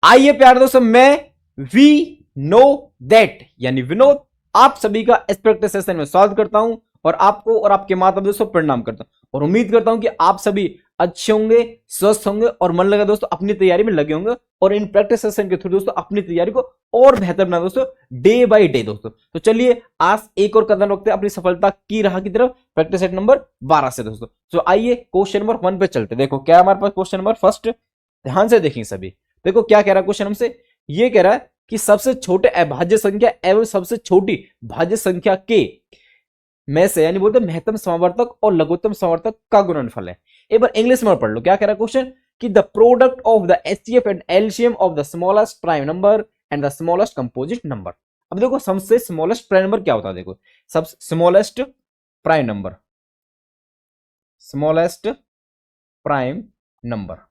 आइए प्यारे दोस्तों, मैं वी नो दैट यानी विनोद आप सभी का इस प्रैक्टिस सेशन में स्वागत करता हूं और आपको और आपके माता दोस्तों प्रणाम करता हूं और उम्मीद करता हूं कि आप सभी अच्छे होंगे, स्वस्थ होंगे और मन लगा दोस्तों अपनी तैयारी में लगे होंगे और इन प्रैक्टिस सेशन के थ्रू दोस्तों अपनी तैयारी को और बेहतर बना दोस्तों डे बाय डे दोस्तों। तो चलिए आज एक और कदम रखते हैं अपनी सफलता की राह की तरफ प्रैक्टिस सेट नंबर 12 से दोस्तों। तो आइए क्वेश्चन नंबर 1 पे चलते। देखो क्या हमारे पास क्वेश्चन नंबर फर्स्ट, ध्यान से देखेंगे सभी। देखो क्या कह रहा है क्वेश्चन हमसे, ये कह रहा है कि सबसे छोटे अभाज्य संख्या एवं सबसे छोटी भाज्य संख्या के में से यानी बोलते महत्तम समावर्तक और लघुत्तम समावर्तक का गुणनफल है। एक बार इंग्लिश में पढ़ लो क्या कह रहा है क्वेश्चन, कि the product of the HCF and LCM of the smallest prime number and the smallest composite number. अब देखो सबसे स्मॉलेस्ट प्राइम नंबर क्या होता है, देखो सब smallest prime number, smallest prime number,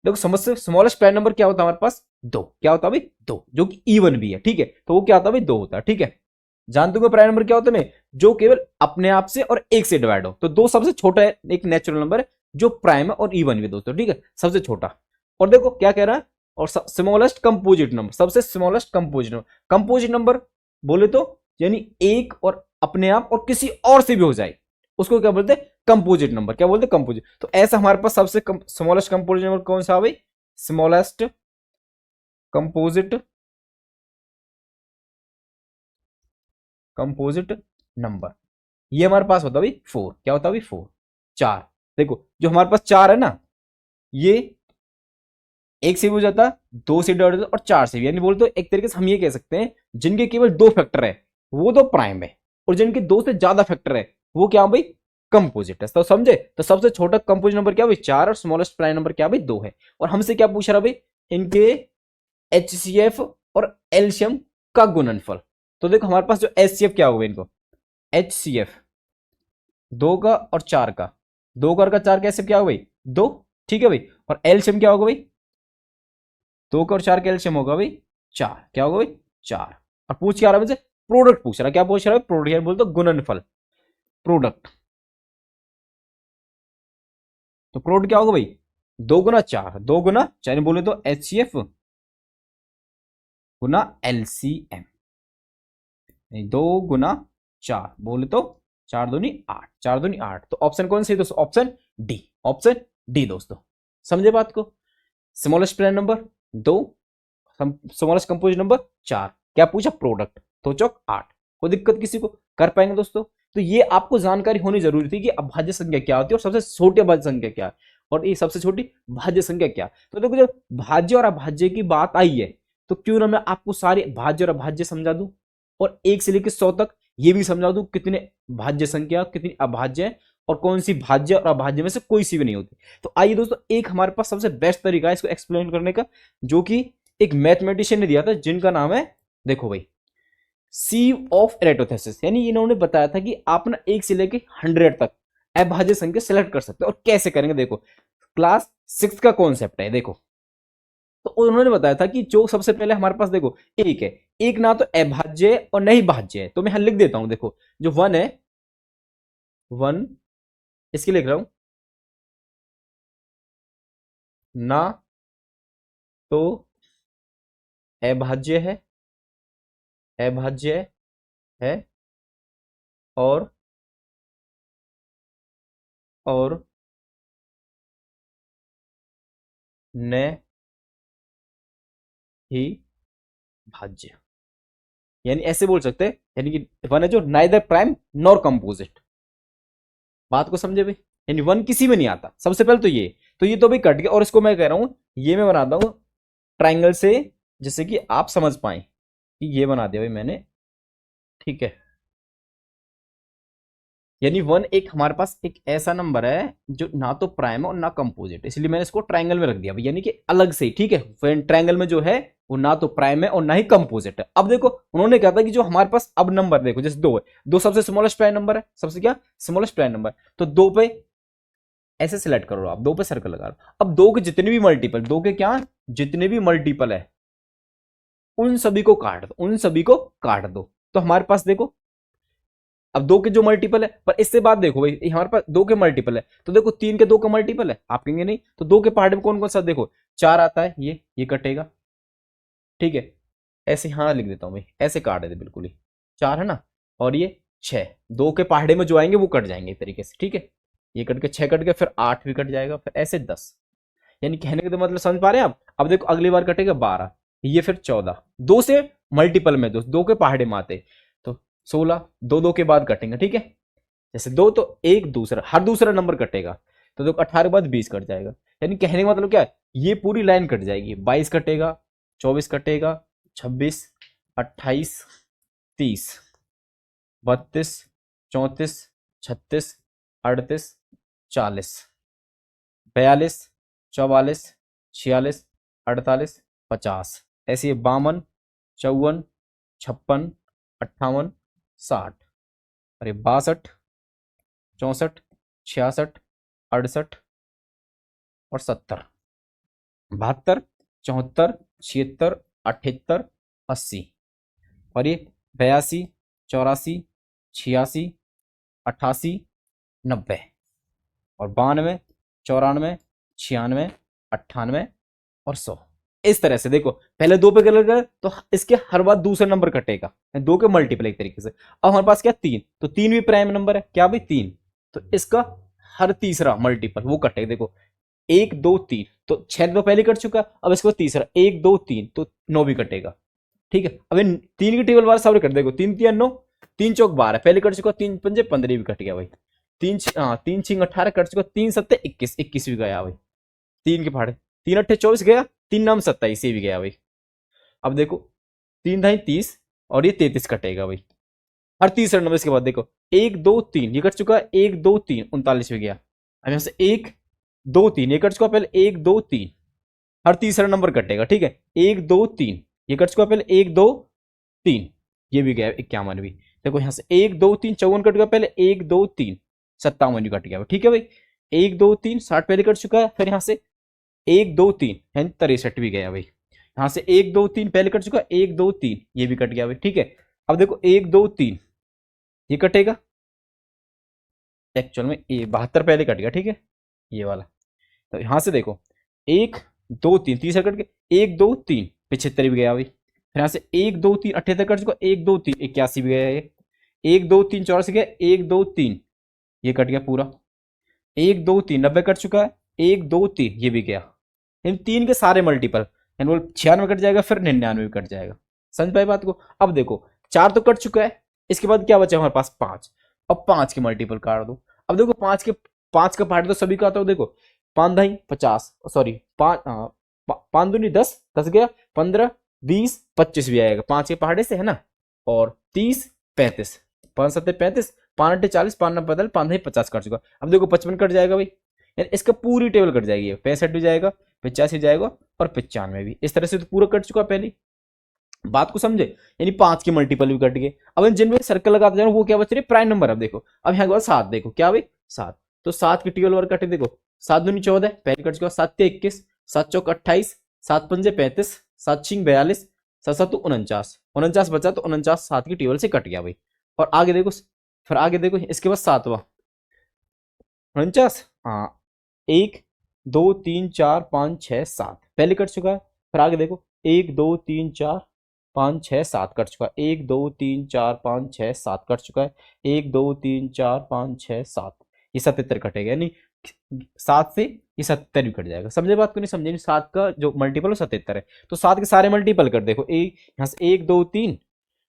देखो समझ स्मॉलेस्ट प्राइम नंबर क्या होता है हमारे पास, दो। क्या होता है भाई, दो, जो कि इवन भी है, ठीक है। तो वो क्या होता है भाई, दो होता है, ठीक है। जानते हो प्राइम नंबर क्या होता है मैं, जो केवल अपने आप से और एक से डिवाइड हो। तो दो सबसे छोटा है, एक नेचुरल नंबर है जो प्राइम है और इवन भी दोस्तों, ठीक है, सबसे छोटा। और देखो क्या कह रहा है, और स्मॉलेस्ट कंपोजिट नंबर, सबसे smallest composite number. Composite number बोले तो यानी एक और अपने आप और किसी और से भी हो जाए, उसको क्या बोलते हैं, कंपोजिट नंबर। क्या बोलते हैं, कंपोजिट। तो ऐसा हमारे पास सबसे स्मॉलेस्ट कंपोजिट नंबर कौन सा भाई, स्मॉलेस्ट कंपोजिट कंपोजिट नंबर, ये हमारे पास होता है भाई फोर। क्या होता है भाई, फोर, चार। देखो जो हमारे पास चार है ना, ये एक से भी हो जाता, दो से डिवाइड और चार से भी, यानी बोलते तो एक तरीके से हम ये कह सकते हैं जिनके केवल दो फैक्टर है वो तो प्राइम है, और जिनके दो से ज्यादा फैक्टर है वो क्या भाई, कंपोजिट है। तो समझे, तो सबसे छोटा कंपोजिट नंबर क्या भाई, चार, और स्मॉलेस्ट प्राइम नंबर क्या भाई, दो है। और हमसे क्या पूछ रहा भाई, इनके एचसीएफ और एलसीएम का गुणनफल। तो देखो हमारे पास जो एचसीएफ क्या होगा, इनको एचसीएफ दो का और चार का, दो का और का चार का एचसीएफ क्या होगा भाई, दो, ठीक है भाई। और एलसीएम क्या होगा भाई, दो का और चार का एलसीएम होगा भाई चार। क्या होगा भाई, चार। और पूछ क्या रहा है मुझे, प्रोडक्ट पूछ रहा है। क्या पूछ रहा है, प्रोडक्ट, यानी बोलते गुणनफल, प्रोडक्ट। तो प्रोडक्ट क्या होगा भाई, दो गुना चार, दो गुना चार बोले तो एचसीएफ गुना एलसीएम, दो गुना चार बोले तो चार दूनी आठ, चार दूनी आठ। तो ऑप्शन कौन सी दोस्तों, ऑप्शन डी, ऑप्शन डी दोस्तों। समझे बात को, स्मॉलेस्ट प्राइम नंबर दो, स्मॉलेस्ट कंपोजिट नंबर चार, क्या पूछा, प्रोडक्ट, तो चौक आठ। कोई दिक्कत किसी को, कर पाएंगे दोस्तों। तो ये आपको जानकारी होनी जरूरी थी कि अभाज्य संख्या क्या होती है और सबसे छोटी अभाज्य संख्या क्या है और ये सबसे छोटी भाज्य संख्या क्या। तो देखो जब भाज्य और अभाज्य की बात आई है तो क्यों ना मैं आपको सारे भाज्य और अभाज्य समझा दूं और एक से लेकर 100 तक ये भी समझा दूं कितने भाज्य संख्या कितनी अभाज्य है और कौन सी भाज्य और अभाज्य में से कोई सी भी नहीं होती। तो आइए दोस्तों, एक हमारे पास सबसे बेस्ट तरीका है इसको एक्सप्लेन करने का, जो कि एक मैथमेटिशियन ने दिया था जिनका नाम है, देखो भाई, सीव ऑफ एरेटोथेसिस। यानी इन्होंने बताया था कि आप ना एक से लेके 100 तक अभाज्य संख्या सेलेक्ट कर सकते हैं। और कैसे करेंगे, देखो क्लास 6 का कॉन्सेप्ट है। देखो तो उन्होंने बताया था कि जो सबसे पहले हमारे पास देखो एक है, एक ना तो अभाज्य है और नहीं भाज्य है। तो मैं यहां लिख देता हूं, देखो जो वन है, वन इसके लिख रहा हूं, ना तो अभाज्य है, अभाज्य है, और और न ही भाज्य। यानी ऐसे बोल सकते हैं, यानी कि वन है जो नाइदर प्राइम नॉर कंपोजिट। बात को समझे भाई, यानी वन किसी में नहीं आता सबसे पहले तो ये। तो ये तो भाई कट गया और इसको मैं कह रहा हूं, ये मैं बनाता हूं ट्राइंगल से, जिससे कि आप समझ पाए कि ये बना दिया भाई मैंने, ठीक है। यानी वन एक हमारे पास एक ऐसा नंबर है जो ना तो प्राइम है और ना कंपोजिट, इसलिए मैंने इसको ट्राइंगल में रख दिया भाई, यानी कि अलग से, ठीक है। ट्राइंगल में जो है वो ना तो प्राइम है और ना ही कंपोजिट है। अब देखो उन्होंने कहा था कि जो हमारे पास अब नंबर देखो, जैसे दो है, दो सबसे स्मॉलेस्ट प्राइम नंबर है, सबसे क्या स्मॉलेस्ट प्राइम नंबर। तो दो पे ऐसे सिलेक्ट करो आप, दो पे सर्कल लगा लो। अब दो के जितने भी मल्टीपल, दो के क्या जितने भी मल्टीपल है उन सभी को काट दो, उन सभी को काट दो। तो हमारे पास देखो अब 2 के जो मल्टीपल है, पर इससे बात देखो भाई, हमारे पास 2 के मल्टीपल है, तो देखो 3 के 2 का मल्टीपल है, आप कहेंगे नहीं, तो 2 के पहाड़े में कौन कौन सा, देखो 4 आता है, ये कटेगा, ठीक है, ऐसे हाँ लिख देता हूं भाई, ऐसे काट देते बिल्कुल ही, 4 है ना, और ये 6, 2 के पहाड़े में जो आएंगे वो कट जाएंगे एक तरीके से, ठीक है, ये कट के 6 कट गया, फिर 8 भी कट जाएगा, फिर ऐसे 10, यानी कहने का तो मतलब समझ पा रहे हैं आप। अब देखो अगली बार कटेगा 12, ये फिर 14, 2 से मल्टीपल में 2 के पहाड़े में आते, तो 16, 2 के बाद कटेंगे, ठीक है, जैसे 2 तो एक दूसरा, हर दूसरा नंबर कटेगा, तो देखो 18 के बाद 20 कट जाएगा, यानी कहने का मतलब क्या है, ये पूरी लाइन कट जाएगी, 22 कटेगा, 24 कटेगा, 26, 28, 30, 32, 34, 36, 38, 40, 42, 44, 46, 48, 50, ऐसे 52, 54, 56, 58, 60, अरे 62, 64, 66, 68 और 70, 72, 74, 76, 78, 80, और ये 82, 84, 86, 88, 90 और 92, 94, 96, 98 और 100। इस तरह से देखो, पहले 2 पे कलर कर तो इसके हर बार दूसरा नंबर कटेगा, 2 के मल्टीपल एक तरीके से। अब हमारे पास क्या 3, तो 3 भी प्राइम नंबर है, क्या भाई 3, तो इसका हर तीसरा मल्टीपल वो कटेगा, देखो 1 2 3, तो 6 तो पहले कट चुका, अब इसके बाद तीसरा 1 2 3, तो 9 भी कटेगा, ठीक है। अब इन 3 की टेबल वाला सारे कट, देखो 3 3 9, 3 चौक 12 पहले कट चुका, 3 पंजे 15 भी कट गया भाई, 3 6 18 कट चुका, 3 7 21, 21 भी गया भाई, 3 के फाड़े, 3 8 24 गया, 3 9 27 ये भी गया भाई। अब देखो 3 ढाई 30 और ये 33 कटेगा भाई, हर तीसरा नंबर इसके बाद देखो 1 2 3 ये कट चुका, 1 2 3 39 भी गया। अब यहां से 1 2 3 ये कट चुका, पहले 1 2 3 हर तीसरा नंबर कटेगा, ठीक है, 1 2 3 ये कट चुका, पहले 1 2 3 ये भी गया 51 भी, देखो यहाँ से 1 2 3 54 कट गया, पहले 1 2 3 57 भी कट गया, ठीक है भाई। 1 2 3 60 पहले कट चुका है, फिर यहाँ से 1 2 3 यानी 63 भी गया भाई, यहाँ से 1 2 3 पहले कट चुका, 1 2 3 ये भी कट गया भाई, ठीक है। अब देखो 1 2 3 ये कटेगा, एक्चुअल में ये 72 पहले कट गया, ठीक है, ये वाला, तो यहां से देखो 1 2 3 तीसरा कट गया, 1 2 3 75 भी गया भाई, फिर यहाँ से 1 2 3 78 कट चुका, 1 2 3 81 भी गया, ये 1 2 3 84 गया, 1 2 3 ये कट गया पूरा, 1 2 3 90 कट चुका है, 1 2 3 ये भी गया, इन 3 के सारे मल्टीपल, यानी 96 कट जाएगा, फिर 99 भी कट जाएगा, समझ पाए बात को। अब देखो 4 तो कट चुका है, इसके बाद क्या बचा हमारे पास 5, अब 5 के मल्टीपल काट दो, अब देखो 5 का पार्ट तो सभी का आता है, देखो 5 ढाई 50, सॉरी 5 दूनी 10, 10 गया, 15 20 25 भी आएगा 5 के पहाड़े से, है ना, और 30 35, 5 7 35, 5 8 40, 5 9 बदल, 5 ढाई 50 कट चुका, अब देखो 55 कट जाएगा भाई, यानी इसका पूरी टेबल कट जाएगी, 65 भी जाएगा, 85 जाएगा और 95 भी, इस तरह से तो पूरा कट चुका पहले, बात को समझे, यानी 5 के मल्टीपल भी कट गए। अब जिनमें सर्कल लगाते जाओ वो क्या बच रहे, प्राइम नंबर। अब देखो अब यहाँ के बाद 7, देखो क्या भाई 7, तो 7 की टेबल वर कटे, देखो 7 दूनी 14 पहले कट चुका, 7 के 21, 7 चौक 28, 7 पंजे 35, 7 छिंग 42, 7 7 49, 49 बचा, तो 49 7 की टेबल से कट गया भाई। और आगे देखो, फिर आगे देखो इसके बाद 7वां 49, हाँ 1 2 3 4 5 6 7 पहले कट चुका है, फिर आगे देखो 1 2 3 4 5 6 7 कट चुका है, 1 2 3 4 5 6 7 कट चुका है, 1 2 3 4 5 6 7, ये 77 कटेगा, यानी 7 से ये 77 भी कट जाएगा। समझे बात को, नहीं समझे, 7 का जो मल्टीपल है 77 है, तो 7 के सारे मल्टीपल कर देखो, यहाँ से 1 2 3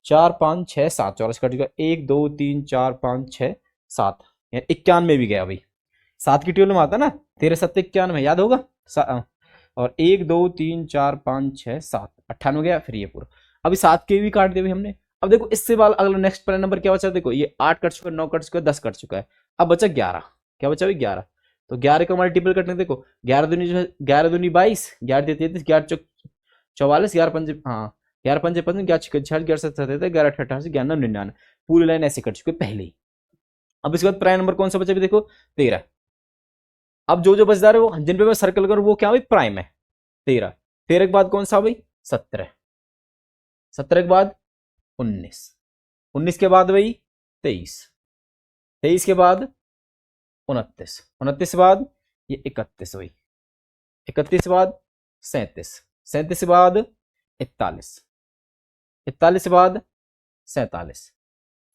4 5 6 7 चौरस कट चुका, 1 2 3 4 5 6 7, 91 भी गया भाई, 7 की टेबल में आता ना 13 7 91, याद होगा, और 1 2 3 4 5 6 7 98 गया, फिर ये पूरा। अभी 7 के भी काट दिए हमने। अब देखो इससे बाद अगला नेक्स्ट प्राइम नंबर क्या बचा, देखो ये 8 कट चुका है, 9 कट चुका है, 10 कट चुका है, अब बचा 11, क्या बचा भाई 11, तो 11 का मल्टीपल कटने, देखो 11 दूनी जो है 11 दूनी 22, 11 33, 11 चौक 44, 11 पंजे, हाँ 11 पंजे 55, 11 छक्के 46, 11 सत्तर 77, 11 88, 11 99, पूरी लाइन ऐसे कट चुके पहले ही। अब इसके बाद प्राइम नंबर कौन सा बचा भी, देखो 13। अब जो जो बचदार है वो जिन पे मैं सर्कल करूं वो क्या भाई प्राइम है, 13, 13 के बाद कौन सा भाई 17, 17 के बाद 19, 19 के बाद भाई 23, 23 के बाद 29, 29 के बाद ये 31 हुई, 31 के बाद 37, 37 के बाद 41, 41 के बाद 47,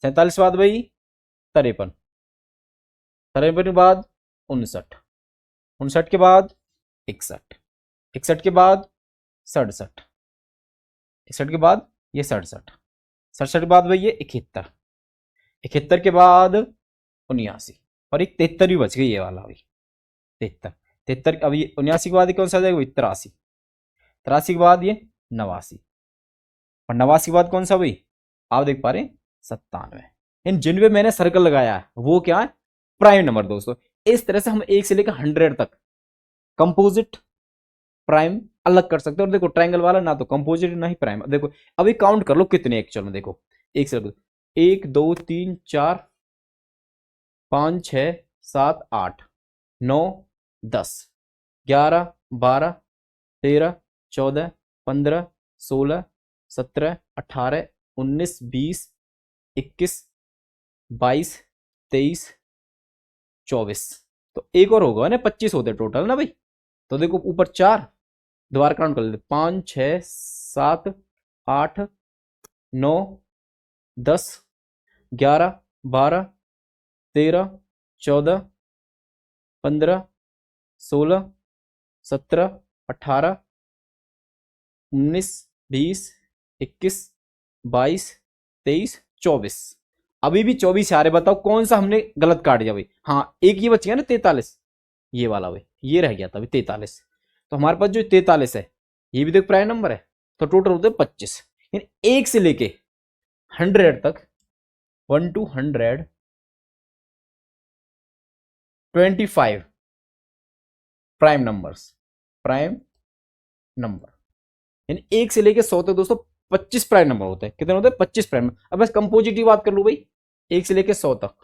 47 के बाद भाई 53, 53 के बाद 59, 59 के बाद 61, 61 के बाद 67, 61 के बाद ये 67, 67 के बाद भाई ये 71, 71 के बाद 79 और एक 73 भी बच गई ये वाला भाई 73, 73 अभी 79 के बाद कौन सा आ जाएगा भाई 83, 83 के बाद ये 89 और 89 के बाद कौन सा भाई आप देख पा रहे हैं 97। इन जिन पे मैंने सर्कल लगाया है वो क्या है प्राइम नंबर दोस्तों। इस तरह से हम 1 से लेकर 100 तक कंपोजिट प्राइम अलग कर सकते हैं। और देखो ट्रायंगल वाला ना तो कंपोजिट ना ही प्राइम। देखो अभी काउंट कर लो कितने एक्चुअल में, देखो एक से 1 2 3 4 5 6 7 8 9 10 11 12 13 14 15 16 17 18 19 20 21 22 23 24 तो एक और होगा ना 25 होते टोटल ना भाई। तो देखो ऊपर 4 दोबारा काउंट कर लेते 5 6 7 8 9 10 11 12 13 14 15 16 17 18 19 20 21 22 23 24 अभी भी 24 आ रहे। बताओ कौन सा हमने गलत काट दिया भाई। हाँ एक ये बच गया ना 43 ये वाला भाई, ये रह गया था अभी 43। तो हमारे पास जो 43 है ये भी देख प्राइम नंबर है तो टोटल होते हैं 25। यानी 1 से लेके 100 तक 1 to 125 prime numbers, prime number. यानी 1 से लेके 100 तक दोस्तों 25 प्राइम नंबर होते हैं। कितने होते हैं 25 प्राइम। अब बस कंपोजिट की बात कर लूं भाई 1 से लेके 100 तक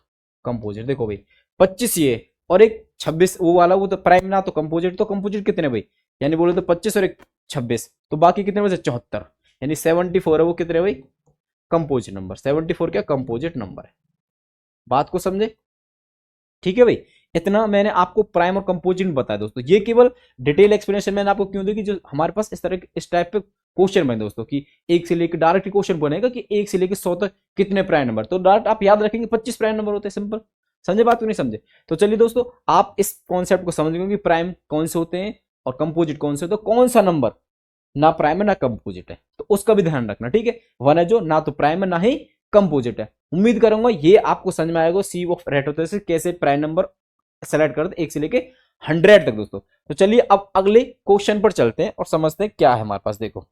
कंपोजिट। देखो भाई 25 ये और एक 26 वो वाला, वो तो प्राइम ना तो कंपोजिट। तो कंपोजिट कितने भाई, यानी बोले तो 25 और एक 26 तो बाकी कितने बचे 74। यानी 74 है वो कितने भाई कंपोजिट नंबर। 74 क्या कंपोजिट नंबर है। बात को समझे ठीक है भाई। इतना मैंने आपको प्राइम और कंपोजिट बताया दोस्तों। ये केवल डिटेल एक्सप्लेनेशन मैंने आपको क्यों दी कि जो हमारे पास इस तरह इस टाइप पे क्वेश्चन बने दोस्तों कि 1 से लेकर डायरेक्ट क्वेश्चन बनेगा कि 1 से लेकर 100 तक कितने प्राइम नंबर। तो डायरेक्ट आप याद रखेंगे 25 प्राइम नंबर होते हैं। सिंपल समझे बात को नहीं समझे। तो चलिए दोस्तों आप इस कॉन्सेप्ट को समझ गए कि प्राइम कौन से होते हैं और कंपोजिट कौन से होते हैं। कौन सा नंबर ना प्राइम है ना कंपोजिट है तो उसका भी ध्यान रखना ठीक है। वन है जो ना तो प्राइम है ना ही कंपोजिट है। उम्मीद करूंगा ये आपको समझ में आएगा सी ऑफ रेट से कैसे प्राइम नंबर सेलेक्ट करते 1 से लेके 100 तक दोस्तों। तो चलिए अब अगले क्वेश्चन पर चलते हैं और समझते हैं क्या है हमारे पास। देखो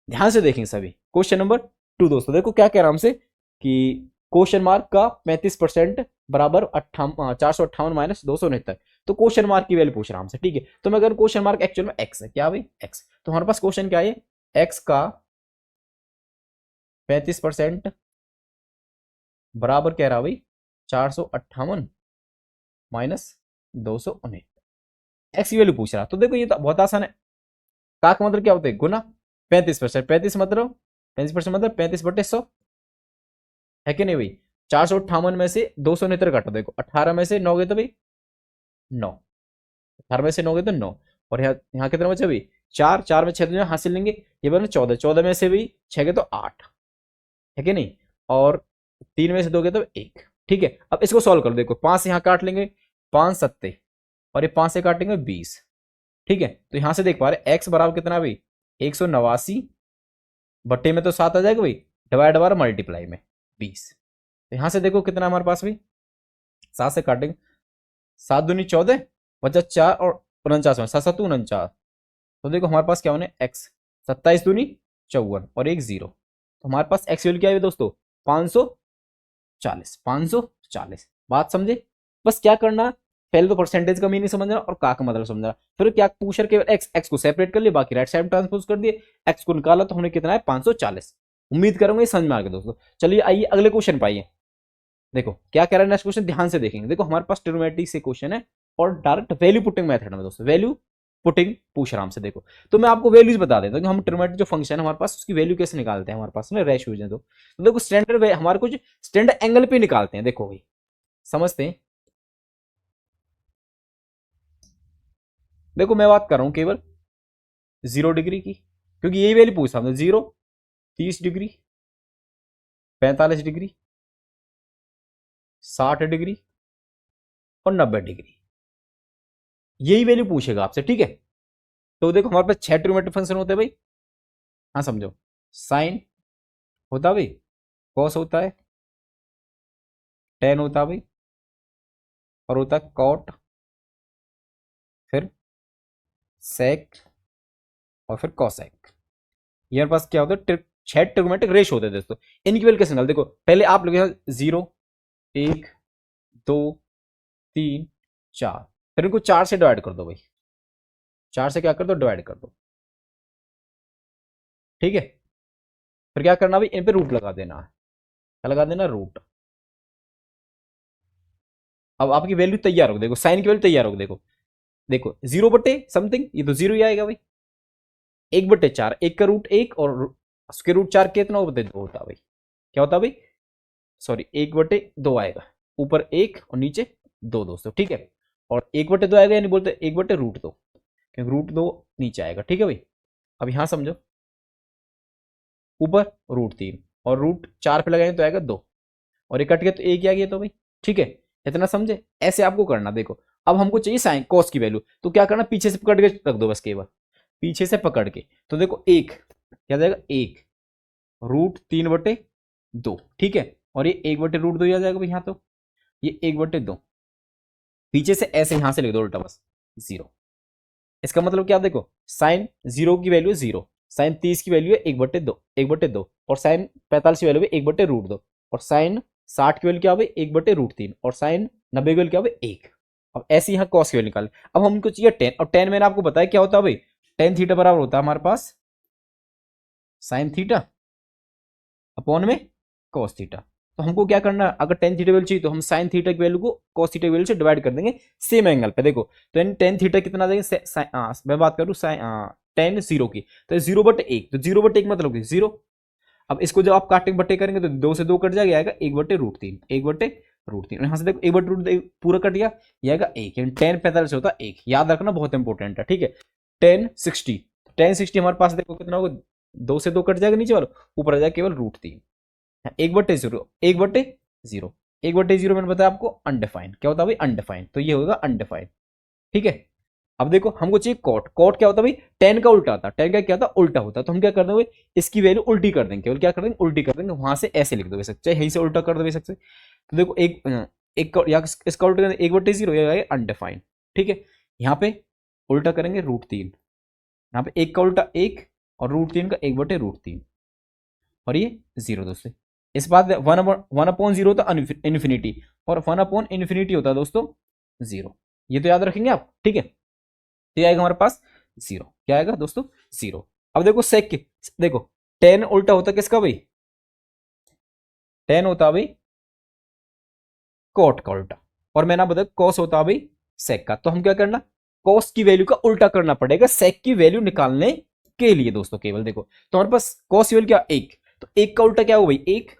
ध्यान से देखेंगे सभी। क्वेश्चन नंबर 2 दोस्तों देखो क्या कह रहा हमसे कि क्वेश्चन मार्क का 35% बराबर 458 माइनस 269। तो क्वेश्चन मार्क की वैल्यू पूछ रहा हमसे ठीक है। तो मैं अगर क्वेश्चन मार्क एक्चुअल में एक्स है क्या भाई एक्स, तो हमारे पास क्वेश्चन क्या है एक्स का 35% बराबर कह रहा भाई 458 माइनस 269 एक्स की वैल्यू पूछ रहा। तो देखो ये तो बहुत आसान है। का मतलब क्या होता है गुना 35%। 35 मतलब 35% मतलब 35/100 है कि नहीं भाई। 458 में से 269 काटो देखो 18 में से 9 गए तो भाई 9, 18 में से 9 गए तो 9 और यहाँ कितना बचा भाई 4, 4 में 6 हासिल लेंगे ये बना 14, 14 में से भी 6 गए तो 8 है कि नहीं और 3 में से 2 गए तो 1 ठीक है। अब इसको सॉल्व कर देखो 5 यहाँ काट लेंगे 5 7 और ये 5 से काटेंगे 20 ठीक है। तो यहां से देख पा रहे x बराबर कितना भाई 189 बट्टे में तो 7 आ जाएगा भाई डिवाइड बार मल्टीप्लाई में 20। तो यहां से देखो कितना हमारे पास भाई 7 से काटेंगे 7 दूनी 14 बचा 4 और 49 में 7 7 49। तो देखो हमारे पास क्या होने x 27 दूनी 54 और एक 0। तो हमारे पास x वैल्यू क्या है दोस्तों 540 540। बात समझे। बस क्या करना पहले तो परसेंटेज का मीनिंग समझना और का मतलब समझना। फिर क्या पूछ केवल एक्स को सेपरेट कर लिया बाकी राइट साइड ट्रांसपोज कर दिए एक्स को निकाला तो हमने कितना है 540। उम्मीद करूंगा ये समझ में आ गया दोस्तों। चलिए आइए अगले क्वेश्चन पाइए। देखो क्या कह रहा है नेक्स्ट क्वेश्चन ध्यान से देखेंगे। देखो हमारे पास ट्रिग्नोमेट्री से क्वेश्चन है और डायरेक्ट वैल्यू पुटिंग मेथड में दोस्तों वैल्यू पुटिंग पूछ रहा हमसे। देखो तो मैं आपको वैल्यूज बता देता हूँ कि हम ट्रिग्नोमेट्रिक जो फंक्शन है हमारे पास उसकी वैल्यू कैसे निकालते हैं हमारे पास ना रेशियोज है। तो देखो स्टैंडर्ड हमारे कुछ स्टैंडर्ड एंगल पे निकालते हैं। देखो भाई समझते हैं। देखो मैं बात कर रहा हूं केवल 0 डिग्री की, क्योंकि यही वैल्यू पूछा हमने। 0, 30 डिग्री, 45 डिग्री, 60 डिग्री और 90 डिग्री, यही वैल्यू पूछेगा आपसे। ठीक है, तो देखो हमारे पास 6 ट्रिग्नोमेट्रिक फंक्शन होते हैं भाई। हाँ समझो, साइन होता है भाई, कॉस होता है, टेन होता है भाई, और होता है कॉट, फिर सेक और फिर कॉसेक। ये हमारे पास क्या होता है, 6 ट्रिग्नोमेट्रिक रेशियो होते हैं दोस्तों। इनकी वैल्यू कैसे निकाल, देखो पहले आप लोग 0, 1, 2, 3, 4, फिर इनको 4 से डिवाइड कर दो भाई। 4 से क्या कर दो, डिवाइड कर दो। ठीक है, फिर क्या करना भाई, इन पे रूट लगा देना है। क्या लगा देना, रूट। अब आपकी वैल्यू तैयार हो, देखो साइन की वैल्यू तैयार हो। देखो देखो 0/समथिंग, ये तो 0 ही आएगा भाई। 1/4, 1 का रूट 1 और स्क्वायर रूट 4 कितना होता है, 2 होता है भाई। क्या होता है भाई, सॉरी 1/2 आएगा, ऊपर 1 और नीचे 2 दोस्तों। ठीक है, और 1/2 आएगा, यानी बोलते 1/√2, क्योंकि √2 नीचे आएगा। ठीक है भाई, अब यहां समझो, ऊपर √3 और √4 पे लगाएंगे तो आएगा 2, और ये कट गया तो एक ही आ गया तो भाई। ठीक है, इतना समझे, ऐसे आपको करना। देखो अब हमको चाहिए साइन कॉस की वैल्यू, तो क्या करना, पीछे से पकड़ के रख दो बस, केवल पीछे से पकड़ के। तो देखो एक क्या जाएगा, 1 √3/2। ठीक है, और ये 1/√2 आ जाएगा भाई यहाँ। तो ये 1/2 पीछे से ऐसे यहां से लिख दो उल्टा बस, 0। इसका मतलब क्या, देखो साइन 0 की वैल्यू है 0, साइन 30 की वैल्यू है 1/2, 1/2, और साइन 45 की वैल्यू है 1/√2, और साइन 60 की वैल्यू क्या हो, 1/√3, और साइन 90 की वैल्यू क्या हो, 1। अब ऐसे यहाँ कॉस की वैल्यू निकाले। अब हमको चाहिए 10, और 10 मैंने आपको बताया क्या होता है भाई, टेन थीटा बराबर होता है हमारे पास साइन थीटा अपॉन में कॉस थीटा। तो हमको क्या करना है, अगर टेन थीटा वैल्यू चाहिए तो हम साइन थीटा की वैल्यू को कॉस थीटा की वैल्यू से डिवाइड कर देंगे सेम एंगल पे। देखो तो इन टेन थीटा कितना आ जाएगा, मैं बात करूँ टेन 0 की, तो 0/1, तो 0/1 मतलब 0। अब इसको जब आप काटे बटे करेंगे तो 2 से 2 कट जाएगा, आएगा 1/√3, 1/√3। यहाँ से देखो 1/√3 पूरा कट गया, ये आएगा 1, यानी 10 45 होता है 1। याद रखना, बहुत इंपॉर्टेंट है। ठीक है, 10 60, 10 60 हमारे पास देखो कितना होगा, 2 से 2 कट जाएगा नीचे वाला, ऊपर आ जाएगा केवल √3। 1/0, 1/0, 1/0 मैंने बताया आपको अनडिफाइंड। क्या होता है भाई, अनडिफाइंड, तो ये होगा अनडिफाइंड। ठीक है, अब देखो हमको चाहिए कॉट। कॉट क्या होता है भाई, टेन का उल्टा आता है, टेन का क्या होता है, उल्टा होता है। तो हम क्या कर देंगे, इसकी वैल्यू उल्टी कर देंगे, केवल क्या कर देंगे, उल्टी कर देंगे। वहां से ऐसे लिख दो बेशक, चाहे यहीं से उल्टा कर दो बेशक से। तो देखो एक या इसका उल्टा करेंगे 1/0, ये अनडिफाइंड। ठीक है, यहाँ पे उल्टा करेंगे √3, यहाँ पे 1 का उल्टा 1 और √3 का 1/√3, और ये 0 दोस्तों। इस बात 1/0 होता है इन्फिनिटी, और 1/∞ होता है दोस्तों 0। ये तो याद रखेंगे आप। ठीक है, तो ये आएगा हमारे पास 0। क्या आएगा दोस्तों, 0। अब देखो सेक के, देखो 10 उल्टा होता किसका भाई, 10 होता भाई कॉट का उल्टा, और मैंने बताया कॉस होता भाई सेक का। तो हम क्या करना, कॉस की वैल्यू का उल्टा करना पड़ेगा सेक की वैल्यू निकालने के लिए दोस्तों। केवल देखो तो हमारे पास कॉस की वैल्यू क्या, 1, तो 1 का उल्टा क्या हो भाई, 1।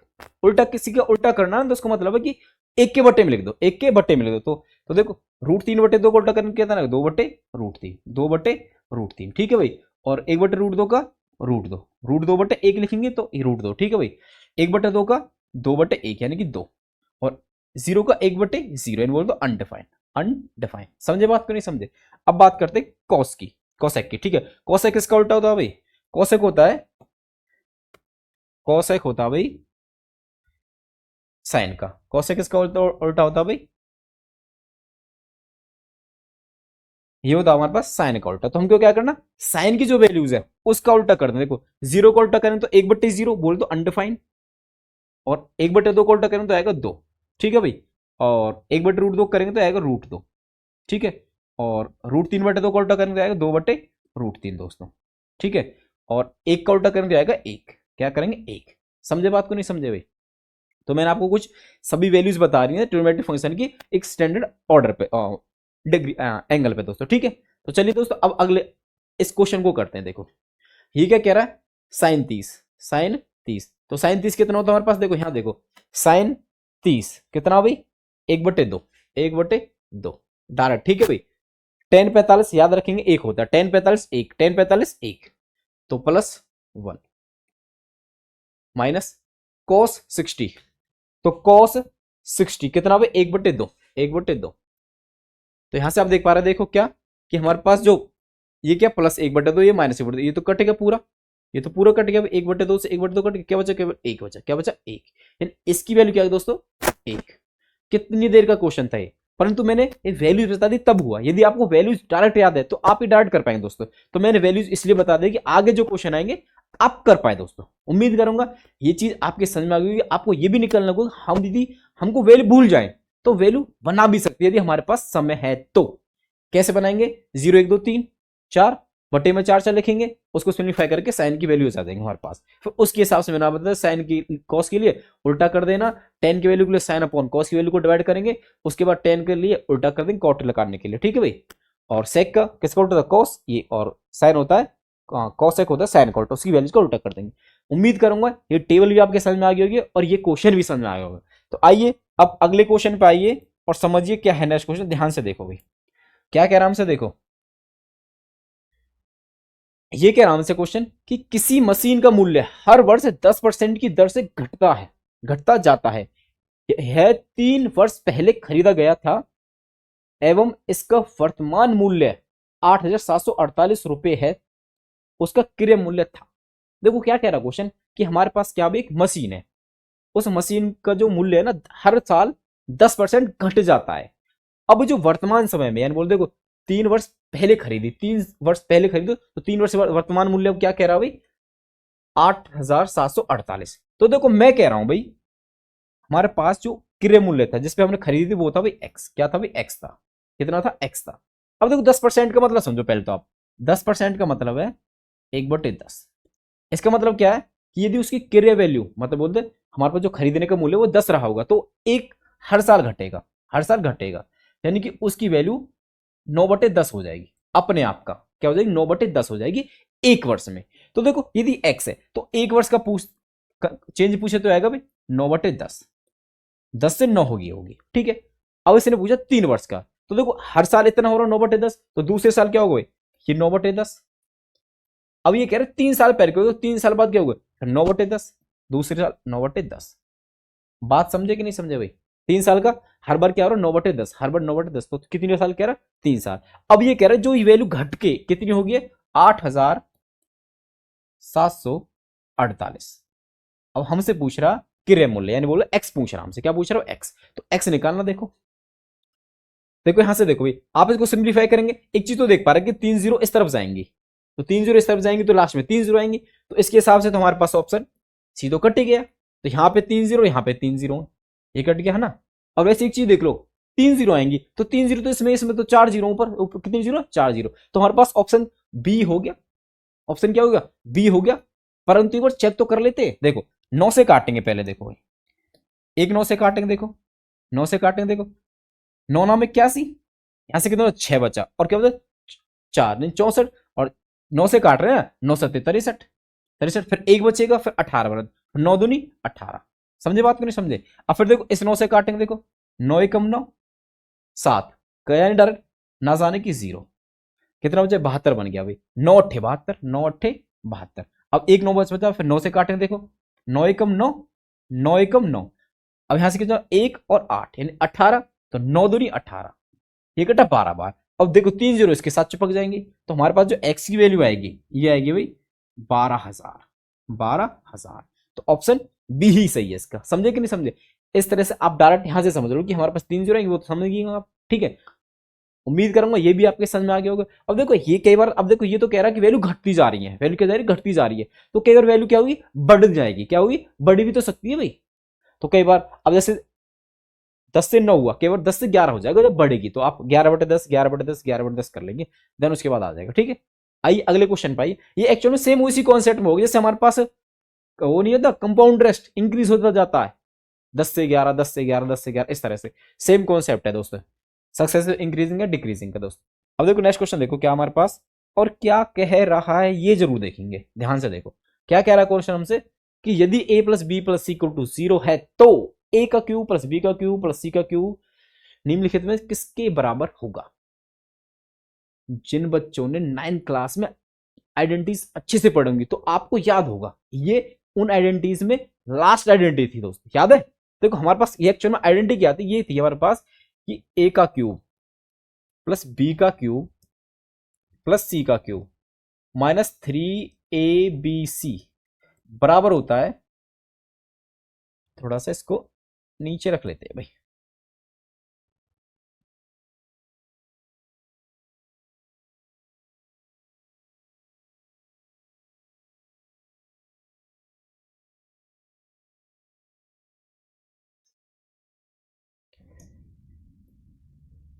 उल्टा किसी का उल्टा करना तो उसका मतलब है कि 1 के बट्टे में लिख दो, 1 के बट्टे में लिख दो। तो देखो √3/2 को उल्टा करने क्या था ना, 2/√3, 2/√3। ठीक है भाई, और 1/√2 का √2, √2/1 लिखेंगे तो √2। ठीक है भाई, 1/2 का 2/1 यानी कि 2, और 0 का 1/0, यानी बोल दो अनडिफाइंड। अनडिफाइंड, समझे बात को, नहीं समझे। अब बात करते हैं कॉस की, कॉसेक की। ठीक है, कॉसेक किसका उल्टा होता है भाई, कॉसेक होता है, कॉसेक होता है भाई साइन का। कॉसेक किसका उल्टा होता है भाई, ये होता है हमारे पास साइन का उल्टा। तो हमको क्या करना, साइन की जो वैल्यूज है उसका उल्टा करना। देखो 0 का उल्टा करें तो 1/0 बोल दो अनडिफाइंड, और 1/2 का उल्टा करें तो आएगा 2। ठीक है भाई, और 1/√2 करेंगे तो आएगा √2। ठीक है, और √3/2 का उल्टा करेंगे तो आएगा 2/√3 दोस्तों। ठीक है, और 1 का उल्टा करेंगे तो आएगा 1। क्या करेंगे, 1। समझे बात को, नहीं समझे भाई। तो मैंने आपको कुछ सभी वैल्यूज बता रही है ट्रिग्नोमेट्रिक फंक्शन की एक स्टैंडर्ड ऑर्डर पे, डिग्री एंगल पे दोस्तों। ठीक है, तो चलिए दोस्तों अब अगले इस क्वेश्चन को करते हैं। देखो ये क्या कह रहा है, साइन 30, साइन 30, तो साइन 30 कितना होता है हमारे पास, देखो यहाँ देखो साइन 30 कितना भाई 1/2, 1/2 डायरेक्ट, ठीक है भाई। टेन 45 याद रखेंगे एक होता है, टेन 45 1, टेन 45 1, तो +1 माइनस cos 60, तो cos 60 कितना भाई 1/2, 1/2। तो यहां से आप देख पा रहे हैं, देखो क्या कि हमारे पास जो ये क्या +1/2, ये -1/2, ये तो कटेगा पूरा, ये तो पूरा कट गया 1/2 से 1/2 कट गया, क्या बचा केवल 1 बचा, क्या बचा 1, यानी इसकी वैल्यू क्या है दोस्तों 1। कितनी देर का क्वेश्चन था ये, परंतु मैंने ये वैल्यूज बता दी तब हुआ। यदि आपको वैल्यूज डायरेक्ट याद है तो आप ही डायरेक्ट कर पाएंगे दोस्तों। तो मैंने वैल्यूज इसलिए बता दी कि आगे जो क्वेश्चन आएंगे आप कर पाए दोस्तों। उम्मीद करूंगा ये चीज आपके समझ में आ गई। आपको ये भी निकलना होगा हम यदि हमको वैल्यू भूल जाए तो वैल्यू बना भी सकती है यदि हमारे पास समय है तो। कैसे बनाएंगे, 0 1 2 3 4 बटे में 4 4 लिखेंगे, उसको सिंप्लीफाई करके साइन की वैल्यू आ जाएंगे हमारे पास। फिर उसके हिसाब से मैंने बताया साइन की कॉस के लिए उल्टा कर देना, टेन की वैल्यू के लिए साइन अपॉन कॉस की वैल्यू को डिवाइड करेंगे, उसके बाद टेन के लिए उल्टा कर देंगे कॉट निकालने के लिए, ठीक है भाई। और सेक का किसका उल्टा था कॉस, ये और साइन होता है कॉस सेक होता है साइन कॉट, उसकी वैल्यूज को उल्टा कर देंगे। उम्मीद करूंगा ये टेबल भी आपके समझ में आ गई होगी और ये क्वेश्चन भी समझ में आ गया होगा। तो आइए अब अगले क्वेश्चन पे आइए और समझिए क्या है नेक्स्ट क्वेश्चन, ध्यान से देखो भाई क्या कह रहा है हमसे। देखो ये कह रहा है हमसे क्वेश्चन कि किसी मशीन का मूल्य हर वर्ष 10% की दर से घटता जाता है, यह 3 वर्ष पहले खरीदा गया था एवं इसका वर्तमान मूल्य 8,748 रुपए है, उसका क्रय मूल्य था। देखो क्या कह रहा क्वेश्चन कि हमारे पास क्या भी एक मशीन है, उस मशीन का जो मूल्य है ना हर साल 10% घट जाता है। अब जो वर्तमान समय में यानी बोल देखो 3 वर्ष पहले खरीदी, 3 वर्ष पहले खरीदो तो 3 वर्ष वर्तमान मूल्य क्या कह रहा भाई 8,748। तो देखो मैं कह रहा हूं भाई हमारे पास जो क्रय मूल्य था जिसपे हमने खरीदी थी वो था भाई एक्स, क्या था भाई एक्स था, कितना था एक्स था। अब देखो 10% का मतलब समझो पहले तो आप, 10% का मतलब है 1/10। इसका मतलब क्या है कि यदि उसकी क्रय वैल्यू मतलब बोलते हमारे पास जो खरीदने का मूल्य वो 10 रहा होगा तो एक हर साल घटेगा, हर साल घटेगा, यानी कि उसकी वैल्यू 9/10 हो जाएगी अपने आप का, क्या हो जाएगी 9/10 हो जाएगी एक वर्ष में। तो देखो यदि एक्स है तो एक वर्ष का चेंज पूछे तो आएगा भाई 9/10, 10 से 9 होगी, ठीक है। अब इसने पूछा 3 वर्ष का, तो देखो हर साल इतना हो रहा 9/10, तो दूसरे साल क्या होगा ये 9/10। अब ये कह रहे 3 साल पहले तो 3 साल बाद क्या होगा 9/10, दूसरे साल 9/10। बात समझे कि नहीं समझे भाई, 3 साल का हर बार क्या हो रहा है 9/10, हर बार 9/10, तो कितने साल कह रहा 3 साल। अब ये कह रहा है जो वैल्यू घट के कितनी होगी 8,748। अब हमसे पूछ रहा क्रय मूल्य यानी बोलो एक्स पूछ रहा हमसे, क्या पूछ रहा हो एक्स, तो एक्स निकालना। देखो देखो यहां से देखो भाई आप इसको सिंप्लीफाई करेंगे, एक चीज तो देख पा रहे कि 3 0 इस तरफ जाएंगी, तो 3 0 इस तरफ जाएंगी तो लास्ट में 3 0 आएंगी, तो इसके हिसाब से तो हमारे पास ऑप्शन सी तो कट ही गया। तो यहाँ पे 3 0, यहाँ पे 3 0, ये कट गया है ना। अब वैसे एक चीज देख लो 3 0 आएंगी तो 3 0 तो इसमें तो 4 0 ऊपर कितनी 0 4 0, तो हमारे पास ऑप्शन बी हो गया। ऑप्शन क्या होगा बी हो गया। परंतु एक बार चेक तो कर लेते, देखो 9 से काटेंगे पहले, देखो भाई एक 9 से काटेंगे, देखो 9 से काटेंगे, देखो 9 9 में 81, यहां से कितना 6 बचा और क्या बचा 4 नहीं 64, और 9 से काट रहे हैं 9 7 63 63, फिर एक बचेगा फिर 18 बना, 9 दूनी 18। समझे बात को नहीं समझे। अब फिर देखो इस 9 से काटेंगे, देखो 9 एकम 9 7, गया नहीं डायरेक्ट ना जाने की 0, कितना बचे 72 बन गया भाई, 9 8 72, 9 8 72। अब एक 9 बचा फिर 9 से काटेंगे, देखो 9 एकम 9, 9 एकम 9, अब यहां से कितना 1 और 8 यानी 18, तो 9 दूनी 18, ये कटा 12 बार। अब देखो 3 0 इसके साथ चिपक जाएंगे, तो हमारे पास जो एक्स की वैल्यू आएगी ये आएगी भाई 12,000, 12,000। तो ऑप्शन बी ही सही है इसका, समझे कि नहीं समझे। इस तरह से आप डायरेक्ट यहां से समझ लो कि हमारे पास 3 0 आएंगे, वो तो समझ गए आप, ठीक है। उम्मीद करूंगा ये भी आपके समझ में आ गया होगा। अब देखो ये कई बार, अब देखो ये तो कह रहा है कि वैल्यू घटती जा रही है, वैल्यू क्या जा रही है घटती जा रही है, तो कई बार वैल्यू क्या होगी बढ़ जाएगी, क्या होगी बढ़ी भी तो सकती है भाई। तो कई बार अब जैसे 10 से 9 हुआ, केवल 10 से 11 हो जाएगा जब बढ़ेगी, तो आप 11/10 11/10 11/10 कर लेंगे, देन उसके बाद आ जाएगा, ठीक है। आइए अगले क्वेश्चन पे आइए, ये एक्चुअल में सेम उसी कॉन्सेप्ट में होगा जैसे हमारे पास वो नहीं होता कंपाउंड इंटरेस्ट इंक्रीज होता जाता है 10 से 11 10 से 11 10 से 11, इस तरह से सेम कॉन्सेप्ट है दोस्तों, सक्सेसिव इंक्रीजिंग या डिक्रीजिंग का दोस्तों। अब देखो नेक्स्ट क्वेश्चन, देखो क्या हमारे पास और क्या कह रहा है ये जरूर देखेंगे, ध्यान से देखो क्या कह रहा है क्वेश्चन हमसे कि यदि a plus B plus C equal to 0 है तो a का क्यूब प्लस बी का क्यूब प्लस सी का क्यूब निम्नलिखित में किसके बराबर होगा। जिन बच्चों ने 9th क्लास में आइडेंटिटीज अच्छे से पढ़ेंगी तो आपको याद होगा, ये उन आइडेंटिटीज में लास्ट आइडेंटिटी थी दोस्तों, याद है। देखो हमारे पास ये एक्चुअल में आइडेंटिटी क्या थी, ये थी हमारे पास कि a का क्यूब प्लस बी का क्यूब प्लस सी का क्यूब माइनस 3abc बराबर होता है, थोड़ा सा इसको नीचे रख लेते हैं भाई,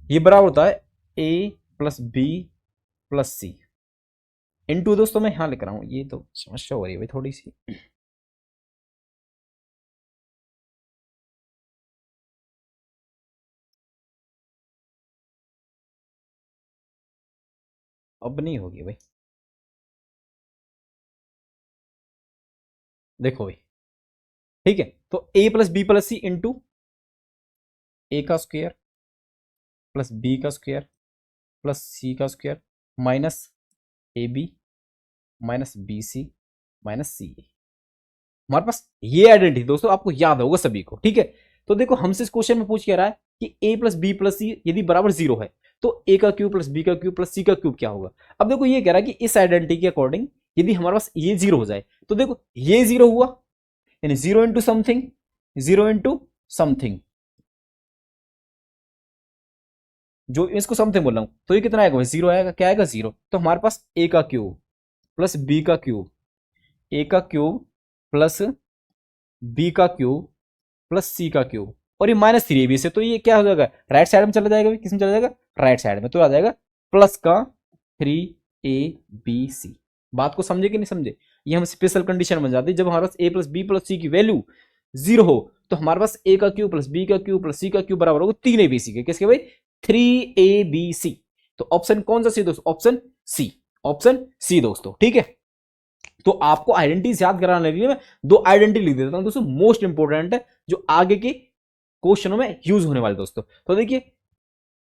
ये बराबर होता है a plus B plus C into, दोस्तों मैं यहां लिख रहा हूं, ये तो समस्या हो रही है भाई थोड़ी सी, अब नहीं होगी भाई। देखो भाई ठीक है, तो a plus B plus C into A का स्क्वायर प्लस बी का स्क्वायर प्लस सी का square minus A B minus B C minus C A. हमारे पास ये आइडेंटिटी दोस्तों आपको याद होगा सभी को, ठीक है। तो देखो हमसे इस क्वेश्चन में पूछ के रहा है कि a प्लस बी प्लस सी यदि बराबर 0 है तो a का क्यूब प्लस बी का क्यूब प्लस सी का क्यूब क्या होगा। अब देखो ये कह रहा है कि इस आइडेंटिटी के अकॉर्डिंग यदि हमारे पास ये 0 हो जाए तो देखो ये 0 हुआ, यानी 0 इंटू समथिंग, 0 इंटू समथिंग, जो इसको समथिंग बोल रहा हूं तो ये कितना आएगा, 0 आएगा, क्या आएगा 0। तो हमारे पास a का क्यूब प्लस बी का क्यूब, a का क्यूब प्लस बी का क्यूब प्लस सी का क्यूब और ये माइनस 3ab से, तो ये क्या हो जाएगा, राइट साइड में चला जाएगा, किस में चला जाएगा, राइट साइड में, तो आ जाएगा प्लस का 3abc। बात को समझे कि नहीं समझे, ये हम स्पेशल कंडीशन बन जाती है जब हमारे पास a प्लस बी प्लस सी की वैल्यू 0 हो तो हमारे पास a का क्यूब प्लस बी का क्यूब प्लस सी का क्यूब बराबर होगा 3abc के, किसके भाई, 3abc। तो ऑप्शन कौन सा सी दोस्तों, ऑप्शन सी, ऑप्शन सी दोस्तों, ठीक है। तो आपको आइडेंटिटीज याद कराने के लिए मैं दो आइडेंटिटी लिख देता हूं दोस्तों, मोस्ट इंपोर्टेंट है जो आगे के क्वेश्चनों में यूज होने वाले दोस्तों। तो देखिए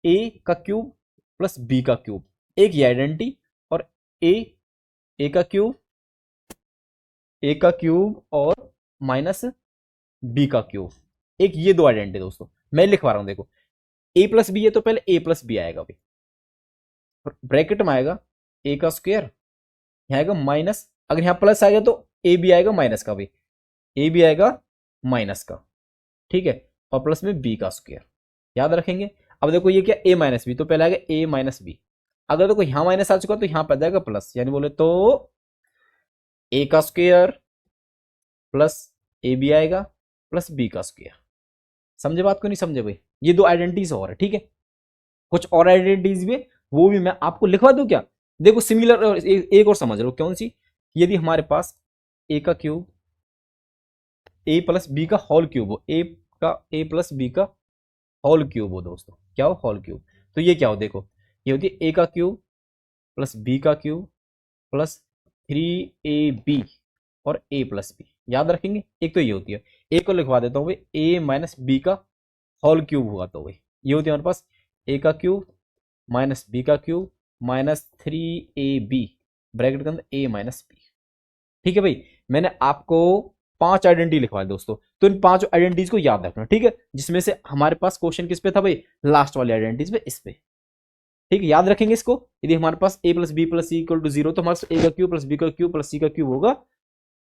a का क्यूब प्लस b का क्यूब, एक ये आइडेंटिटी, और a का क्यूब, a का क्यूब और माइनस b का क्यूब, एक ये दो आइडेंटिटी दोस्तों मैं लिखवा रहा हूं। देखो a प्लस बी है तो पहले a प्लस बी आएगा भाई, ब्रैकेट में आएगा a का स्क्वायर, यहां आएगा माइनस, अगर यहां प्लस आएगा तो a भी आएगा माइनस का भी, a भी आएगा माइनस का, ठीक है, और प्लस में b का स्क्वायर, याद रखेंगे। अब देखो ये क्या, a माइनस बी, तो पहले आएगा a माइनस बी, अगर देखो यहां माइनस आ चुका तो यहां पर जाएगा प्लस, यानी बोले तो a का स्क्वायर प्लस a भी आएगा प्लस b का स्क्वायर। समझे बात को, नहीं समझे भाई, ये दो आइडेंटिटीज और है, ठीक है। कुछ और आइडेंटिटीज भी वो भी मैं आपको लिखवा दूं क्या, देखो सिमिलर, एक और समझ लो कौन सी, यदि हमारे पास a का क्यूब a प्लस बी का होल क्यूब हो, a प्लस बी का होल क्यूब हो दोस्तों, क्या हो, होल क्यूब, तो ये क्या हो, देखो ये होती है a का क्यूब प्लस बी का क्यूब प्लस 3ab और a प्लस बी, याद रखेंगे। एक तो ये होती है, a को लिखवा देता हूँ भाई a माइनस बी का होल क्यूब हुआ, तो भाई ये होती है हमारे पास a का क्यूब माइनस बी का क्यूब माइनस 3ab ब्रैकेट के अंदर a माइनस बी, ठीक है भाई। मैंने आपको 5 आइडेंटिटी लिखवाए दोस्तों, तो इन 5 आइडेंटिटीज को याद रखना, ठीक है, जिसमें से हमारे पास क्वेश्चन किस पे था भाई, लास्ट वाली आइडेंटिटीज पे, इस पे, ठीक है, याद रखेंगे इसको। यदि हमारे पास a plus B plus C equal to 0 तो हमारे पास a का क्यूब प्लस बी का क्यूब प्लस सी का क्यूब होगा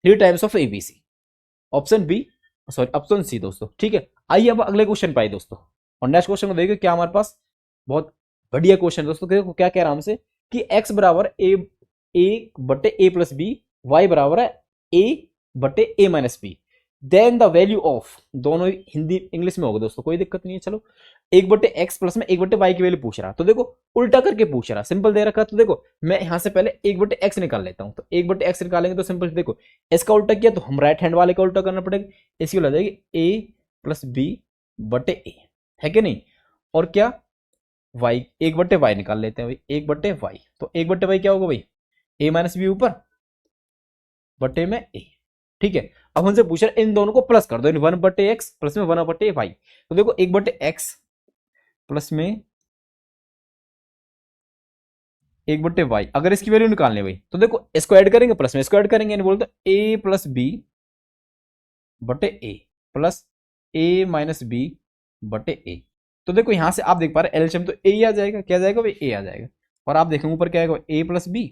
3 times of abc, option B, sorry option C दोस्तों, ठीक है। आइए अब अगले क्वेश्चन पे आइए दोस्तों, और नेक्स्ट क्वेश्चन को देखिए क्या हमारे पास बहुत बढ़िया क्वेश्चन दोस्तों। देखो क्या कह रहा है हमसे कि x बराबर a बटे a प्लस बी, वाई बराबर है a बटे a minus B, then the value of, दोनों हिंदी इंग्लिश में होगा दोस्तों, कोई दिक्कत नहीं है। चलो 1/x प्लस में 1/y की वैल्यू पूछ रहा, तो देखो उल्टा करके पूछ रहा, सिंपल दे रखा, तो देखो मैं यहां से पहले 1/x निकाल लेता हूं, तो 1/x निकालेंगे तो सिंपल देखो इसका उल्टा किया तो हम राइट हैंड वाले का उल्टा करना पड़ेगा, इसकी हो जाएगी a प्लस बी बटे a, है कि नहीं, और क्या वाई, 1/y निकाल लेते हैं भाई, 1/y। तो 1/y क्या होगा भाई, a माइनस बी ऊपर बटे में a। ठीक है, अब हमसे पूछा इन दोनों को प्लस कर दो, 1/x प्लस में 1/y। तो देखो 1/x प्लस में 1/y, अगर इसकी वैल्यू निकालनी भाई तो देखो इसको ऐड करेंगे, प्लस में इसको ऐड करेंगे, यानी बोलते a प्लस बी बटे ए प्लस a माइनस बी बटे ए। तो देखो यहां से आप देख पा रहे एलसीएम तो a ही आ जाएगा, क्या आ जाएगा भाई, a आ जाएगा। और आप देखेंगे ऊपर क्या आएगा, a प्लस बी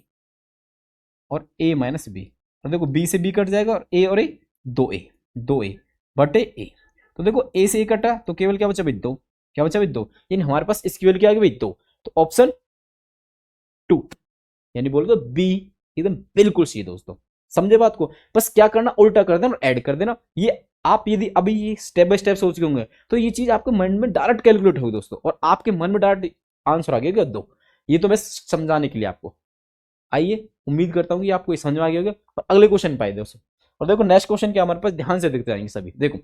और a माइनस बी। तो देखो b से b कट जाएगा और a और a 2a बटे a। तो देखो a से a कटा तो केवल क्या बचा भाई, 2। क्या बचा भाई, 2, यानी हमारे पास इसकी वैल्यू क्या आ गई भाई, 2। तो ऑप्शन 2, यानी बोल दो बी एकदम बिल्कुल सही दोस्तों। समझे बात को, बस क्या करना, उल्टा कर देना और ऐड कर देना। ये आप यदि अभी ये स्टेप बाय स्टेप सोच के होंगे तो ये चीज आपके मन में डायरेक्ट कैलकुलेट होगी दोस्तों, और आपके मन में डायरेक्ट आंसर आ गया 2। ये तो मैं समझाने के लिए आपको। आइए, उम्मीद करता हूँ कि आपको ये समझ में आ गया होगा और अगले क्वेश्चन पाए दोस्तों। और देखो नेक्स्ट क्वेश्चन क्या हमारे पास, ध्यान से देखते जाएंगे सभी। देखो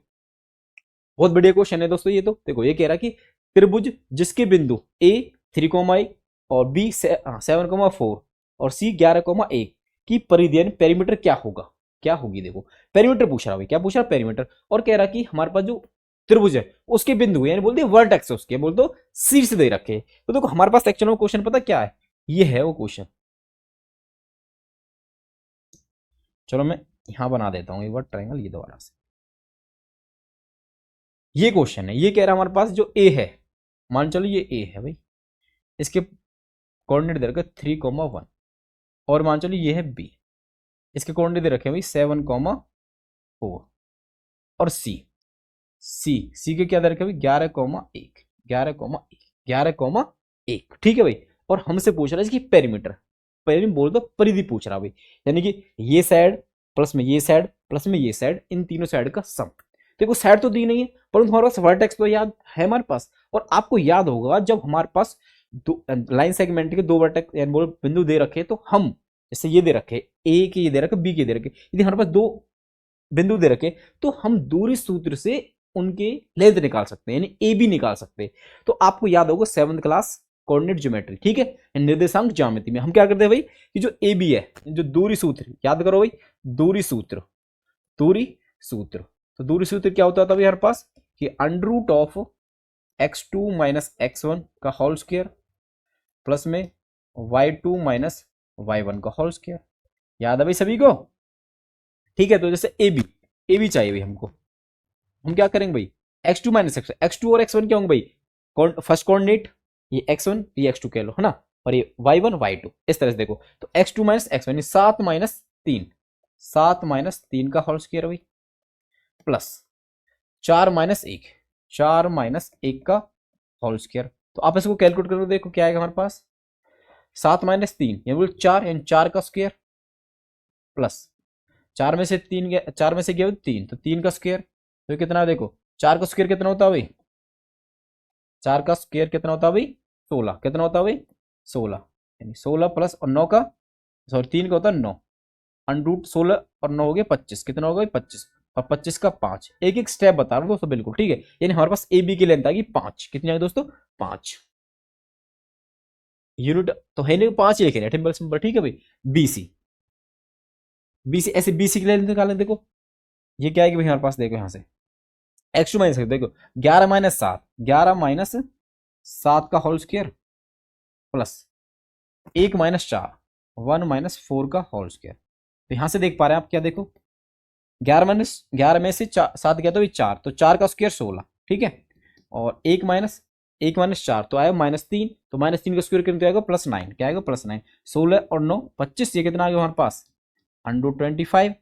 बहुत बढ़िया क्वेश्चन है दोस्तों ये तो। देखो ये कह रहा कि त्रिभुज जिसके बिंदु ए 3, और बी 7, 4 और सी 11, 1 की परिधि यानी पेरीमीटर क्या होगा, क्या होगी। देखो पेरीमीटर पूछ रहा भाई, क्या पूछ रहा, पेरीमीटर। और कह रहा कि हमारे पास जो त्रिभुज है उसके बिंदु यानी बोलते वर्टेक्स उसके, बोल दो शीर्ष दे रखे। तो देखो हमारे पास एक्चुअल में क्वेश्चन पता क्या है, ये है वो क्वेश्चन। चलो मैं यहां बना देता हूं एक बार ट्रायंगल, ये दोबारा से। ये क्वेश्चन है, ये कह रहा है हमारे पास जो ए है, मान चलो ये ए है भाई, इसके कोऑर्डिनेट दे रखे 3, 1, और मान चलो ये है बी, इसके कोऑर्डिनेट दे रखे हैं भाई 7, 4 और सी के क्या दे रखे भाई 11, 1, 11, 1, 11, 1। ठीक है भाई, और हमसे पूछ रहा है इसकी पेरीमीटर, बोल दो परिधि पूछ रहा भाई, यानी कि ये साइड प्लस में ये साइड प्लस में ये साइड, इन तीनों साइड का सम। देखो साइड तो दी नहीं है परंतु हमारे पास वर्टेक्स तो याद है हमारे पास। और आपको याद होगा जब हमारे पास दो लाइन सेगमेंट के 2 वर्टेक्स यानी बोल बिंदु दे रखे तो हम, जैसे ये दे रखे ए के, ये दे रखे बी के दे रखे, यदि हमारे पास 2 बिंदु दे रखे तो हम दूरी सूत्र से उनके लेंथ निकाल सकते हैं, यानी ए बी निकाल सकते हैं। तो आपको याद होगा 7th क्लास कोऑर्डिनेट ज्योमेट्री, ठीक है, निर्देशांक ज्यामिति में हम क्या करते हैं भाई कि जो ए बी है, जो दूरी सूत्र याद करो भाई, दूरी सूत्र, दूरी सूत्र। तो दूरी सूत्र क्या होता था भाई हमारे पास कि under root of x2 minus x1 का होल स्क्वायर प्लस में y2 माइनस y1 का होल स्क्वायर। याद है भाई सभी को, ठीक है। तो जैसे ए बी चाहिए भाई हमको, हम क्या करेंगे भाई x2 माइनस x2 और x1 क्या होंगे भाई, फर्स्ट कोऑर्डिनेट ये x1 ये x2 कह लो है ना, और ये y1 y2 इस तरह से देखो। तो x2 minus x1 7 minus 3, 7 minus 3 का होल स्क्वायर भाई प्लस 4 माइनस 1, 4 माइनस 1 का होल स्क्वायर। तो आप इसको कैलकुलेट करो, देखो क्या आएगा हमारे पास 7 माइनस 3 यानी बोल 4 यानी 4 का स्क्वायर प्लस 4 में से 3 गया, 4 में से गया 3 तो 3 का स्क्वायर। तो कितना देखो 4 का स्क्वायर कितना होता है भाई, 4 का स्क्वायर कितना होता है भाई 16, कितना होता है भाई 16, यानी 16 प्लस और 9 का, सॉरी 3 का होता है 9, अंडर रूट 16 और 9 हो गया 25, कितना होगा 25 और 25 का 5। एक एक स्टेप बता रहा हूँ दोस्तों बिल्कुल, ठीक है। यानी हमारे पास ए बी की लेंथ आ गई 5, कितनी आ गई दोस्तों 5 यूनिट। तो है नहीं 5 ही लिखे सिंपल सिंपल, ठीक है भाई। बीसी, बीसी ऐसे बीसी की लेंथ निकालें, देखो ये क्या है भाई हमारे पास, देखो यहाँ से x2 माइनस देखो 11 माइनस 7, 11 माइनस 7 का whole square plus 1 minus 4, 1 minus 4 का होल स्क्वायर। तो यहां से देख पा रहे हैं आप क्या, देखो 11 में से 7 गया तो 4, तो 4 का स्क्वायर 16, ठीक है। और 1 माइनस 4 तो आया -3, तो -3 का स्क्वायर कितना आएगा +9, क्या आएगा +9, 16 और 9 25, ये कितना आ गया हमारे पास 125,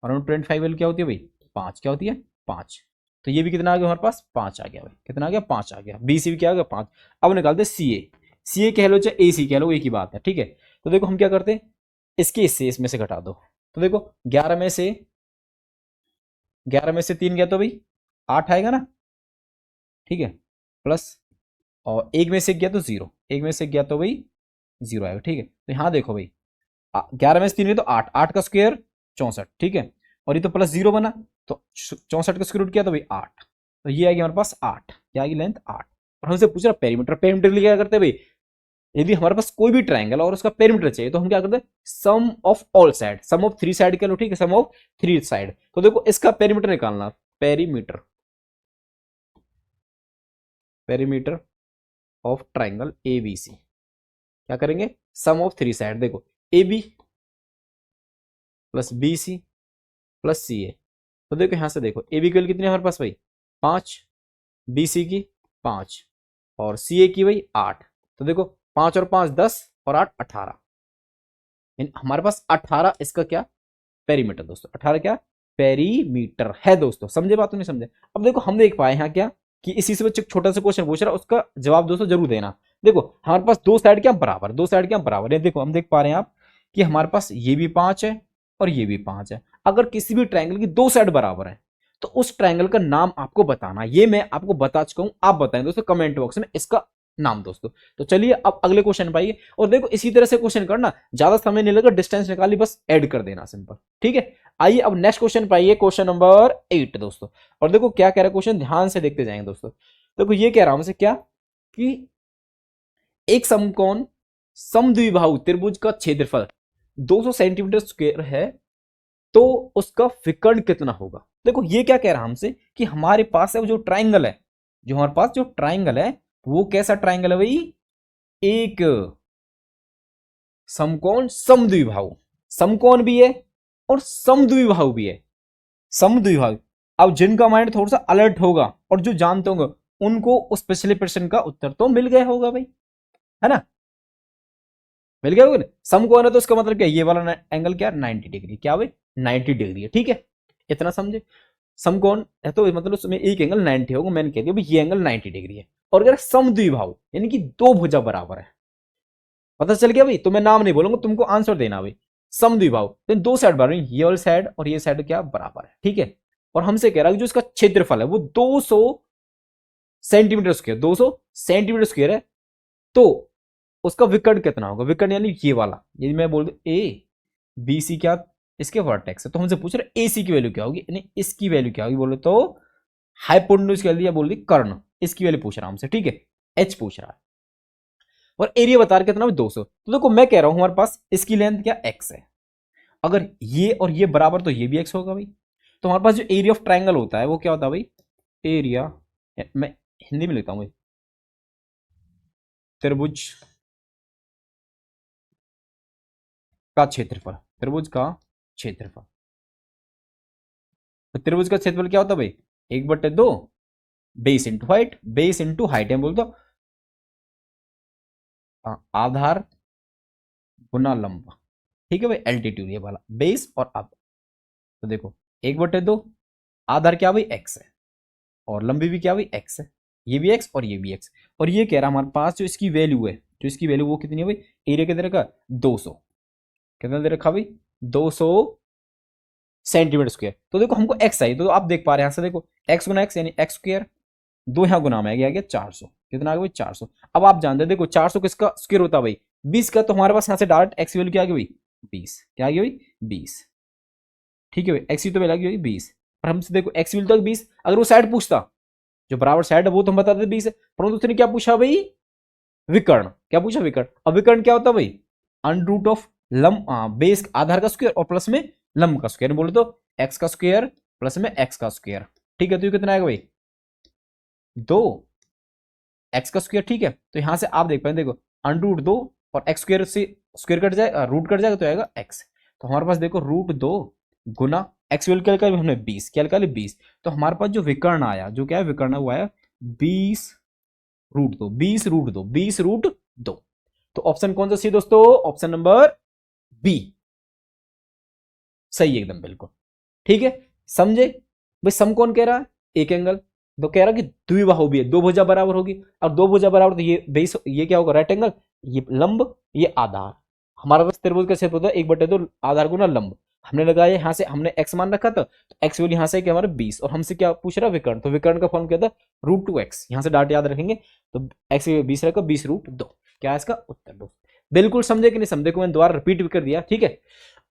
और 125 वैल्यू क्या होती है भाई 5, क्या होती है 5। तो ये भी कितना आ गया हमारे पास 5 आ गया भाई, कितना आ गया 5 आ गया। बी सी भी क्या आ गया 5। अब निकालते सी ए कह लो चाहे ए सी कह लो, एक ही बात है, ठीक है। तो देखो हम क्या करते हैं, इसके इससे इसमें से घटा दो। तो देखो 11 में से 3 गया तो भाई 8 आएगा ना, ठीक है, प्लस और 1 में से गया तो 0, 1 में से गया तो भाई 0 आएगा, ठीक है। तो यहाँ देखो भाई 11 में से 3 गया तो 8, 8 का स्क्वायर 64, ठीक है, और ये तो प्लस 0 बना तो 64 का स्क्वायर रूट किया तो भाई 8, तो ये आएगी हमारे पास 8, क्या आएगी लेंथ 8। और हमसे पूछ रहा पेरीमीटर। पेरीमीटर के लिए क्या करते हैं भाई, यदि हमारे पास कोई भी ट्रायंगल और उसका पेरीमीटर चाहिए तो हम क्या करते हैं, sum of all side, sum of three side कह लो, ठीक है, सम ऑफ थ्री साइड। तो देखो इसका पेरीमीटर निकालना, perimeter, perimeter of triangle ABC, क्या करेंगे, सम ऑफ थ्री साइड। देखो A B plus B C plus C A. तो देखो यहां से देखो ए बी की वैल्यू कितनी है हमारे पास भाई, 5, बी सी की 5 और सी ए की भाई 8। तो देखो 5 और 5 10 और 8 18, हमारे पास 18 इसका क्या पेरीमीटर दोस्तों, 18 क्या पेरीमीटर है दोस्तों। समझे बात, नहीं समझे। अब देखो हम देख पाए यहाँ क्या कि इसी से बच्चे छोटा सा क्वेश्चन पूछ रहा है, उसका जवाब दोस्तों जरूर देना। देखो हमारे पास दो साइड क्या बराबर, दो साइड क्या बराबर है। देखो हम देख पा रहे हैं आप कि हमारे पास ये भी 5 है और ये भी 5 है। अगर किसी भी ट्रायंगल की दो साइड बराबर है तो उस ट्रायंगल का नाम आपको बताना। ये मैं आपको बता चुका हूं, आप बताएं दोस्तों कमेंट बॉक्स में इसका नाम दोस्तों। तो चलिए अब अगले क्वेश्चन पाइए, और देखो इसी तरह से क्वेश्चन करना, ज्यादा समय नहीं लगा, डिस्टेंस निकाली बस ऐड कर देना, सिंपल, ठीक है। आइए अब नेक्स्ट क्वेश्चन पाइए, क्वेश्चन नंबर 8 दोस्तों। और देखो क्या कह रहा है क्वेश्चन, ध्यान से देखते जाएंगे दोस्तों। देखो ये कह रहा हूं हमसे क्या कि एक समकोण समद्विबाहु त्रिभुज का क्षेत्रफल 200 सेंटीमीटर स्क्वायर है तो उसका विकर्ण कितना होगा। देखो ये क्या कह रहा है हमसे कि हमारे पास है वो जो ट्राइंगल है, जो हमारे पास जो ट्राइंगल है वो कैसा ट्राइंगल है भाई, एक समकोण समद्विबाहु, समकोण भी है और समद्विबाहु भी है, समद्विबाहु। अब जिनका माइंड थोड़ा सा अलर्ट होगा और जो जानते होंगे उनको उस पिछले प्रश्न का उत्तर तो मिल गया होगा भाई, है ना, मिल गया होगा। समकोण है तो उसका मतलब क्या, ये वाला एंगल क्या 90 डिग्री, क्या भाई 90 डिग्री है, ठीक है, इतना समझे। समकोण है तो मतलब उसमें एक एंगल 90 होगा, मैंने कह दिया भाई ये एंगल 90 डिग्री है। और अगर समद्विबाहु यानी कि दो भुजा बराबर है, पता चल गया भाई, तो मैं नाम नहीं बोलूंगा, तुमको आंसर देना भाई। समद्विबाहु तो दो साइड बराबर, ये वाली साइड और ये साइड क्या बराबर है, ठीक है। और हमसे कह रहा है जो इसका क्षेत्रफल है वो 200 सेंटीमीटर स्क्वायर, 200 सेंटीमीटर स्क्वायर है, तो उसका विकर्ण कितना होगा। विकर्ण यानी ये वाला, यदि मैं बोल दूं ए बी सी क्या इसके वर्टेक्स है, तो हमसे पूछ रहे ए सी की वैल्यू क्या होगी, यानी इसकी वैल्यू क्या होगी, बोले तो हाइपोटेन्यूज कह लिया, बोल दी कर्ण, इसकी वैल्यू पूछ रहा हूं हमसे, ठीक है, एच पूछ रहा है। और एरिया बता रहा कितना 200। तो देखो मैं कह रहा हूं हमारे पास इसकी लेंथ क्या एक्स है, अगर ये और ये बराबर तो ये भी एक्स होगा भाई। तो हमारे पास जो एरिया ऑफ ट्राइंगल होता है वो क्या होता है भाई, एरिया, मैं हिंदी में लिखता हूं भाई, त्रिभुज का क्षेत्रफल, त्रिभुज का क्षेत्रफल। तो त्रिभुज का क्षेत्रफल क्या होता है भाई, 1/2 base into height, base into height है बोल दो, आधार गुना लंब, ठीक है भाई, एल्टीट्यूड ये वाला बेस और अब। तो देखो 1/2 आधार क्या भाई एक्स है और लंबी भी क्या भाई एक्स है, ये भी एक्स और ये भी एक्स। और ये कह रहा हमारे पास जो इसकी वैल्यू है, जो इसकी वैल्यू वो कितनी है भाई, एरिया कितने रखा 200, कितना दे रखा भाई 200 सेंटीमीटर स्क्वायर। तो देखो हमको एक्स चाहिए, तो आप देख पा रहे हैं यहां से देखो एक्स गुना एक्स यानी एक्स स्क्वायर, दो यहां गुना में आ गया 400, कितना आ गया भाई 400। अब आप जानते हैं देखो 400 किसका स्क्वायर होता है भाई 20 का, तो हमारे पास यहां से डायरेक्ट एक्स वैल्यू क्या आ गई भाई 20, क्या आ गया भाई 20, ठीक है भाई, एक्स तो वैल्यू आ गई 20। और हमसे देखो एक्स वैल्यू तक 20, अगर वो साइड पूछता जो बराबर साइड है वो तो हम बता देते 20 है, परंतु उसने क्या पूछा भाई विकर्ण, क्या पूछा विकर्ण। अब विकर्ण क्या होता है भाई अंडर रूट ऑफ लंब, बेस आधार का स्क्वायर और प्लस में लंब का स्क्वायर, बोले तो एक्स का स्क्वायर प्लस में एक्स का स्क्वायर, ठीक है। तो ये कितना आएगा भाई 2 एक्स का स्क्वायर, ठीक है। तो यहां से आप देख पाए देखो अंडर रूट 2 और एक्स स्क्वायर से स्क्वायर कट जाएगा, रूट कट जाएगा तो आएगा एक्स। तो हमारे पास देखो रूट 2 गुना एक्स वैल्यू क्या निकाली हमने 20, क्या निकाली 20। तो हमारे पास जो विकर्ण आया, जो क्या है विकर्ण वो आया 20√2, 20√2, 20√2। तो ऑप्शन कौन सा सही दोस्तों, ऑप्शन नंबर बी सही है एकदम बिल्कुल, ठीक है। समझे भाई, सम कौन कह रहा है एक एंगल, तो कह रहा है कि द्विबाहु भी है, दो भुजा बराबर होगी। अब दो भुजा बराबर तो ये बेस, ये क्या होगा राइट एंगल, ये लंब ये आधार। हमारा पास त्रिभुज का क्षेत्र होता है 1/2 आधार गुना लंब, हमने लगाया यहाँ से हमने एक्स मान रखा था, तो एक्स वैल्यू यहाँ से क्या हमारा 20, और हमसे क्या पूछ रहा विकर्ण, तो विकर्ण का फॉर्म क्या था √2x, यहाँ से डाट याद रखेंगे तो एक्स 20 रखा 20√2, क्या है इसका उत्तर दो। बिल्कुल समझे कि नहीं समझे को मैंने दोबारा रिपीट भी कर दिया, ठीक है।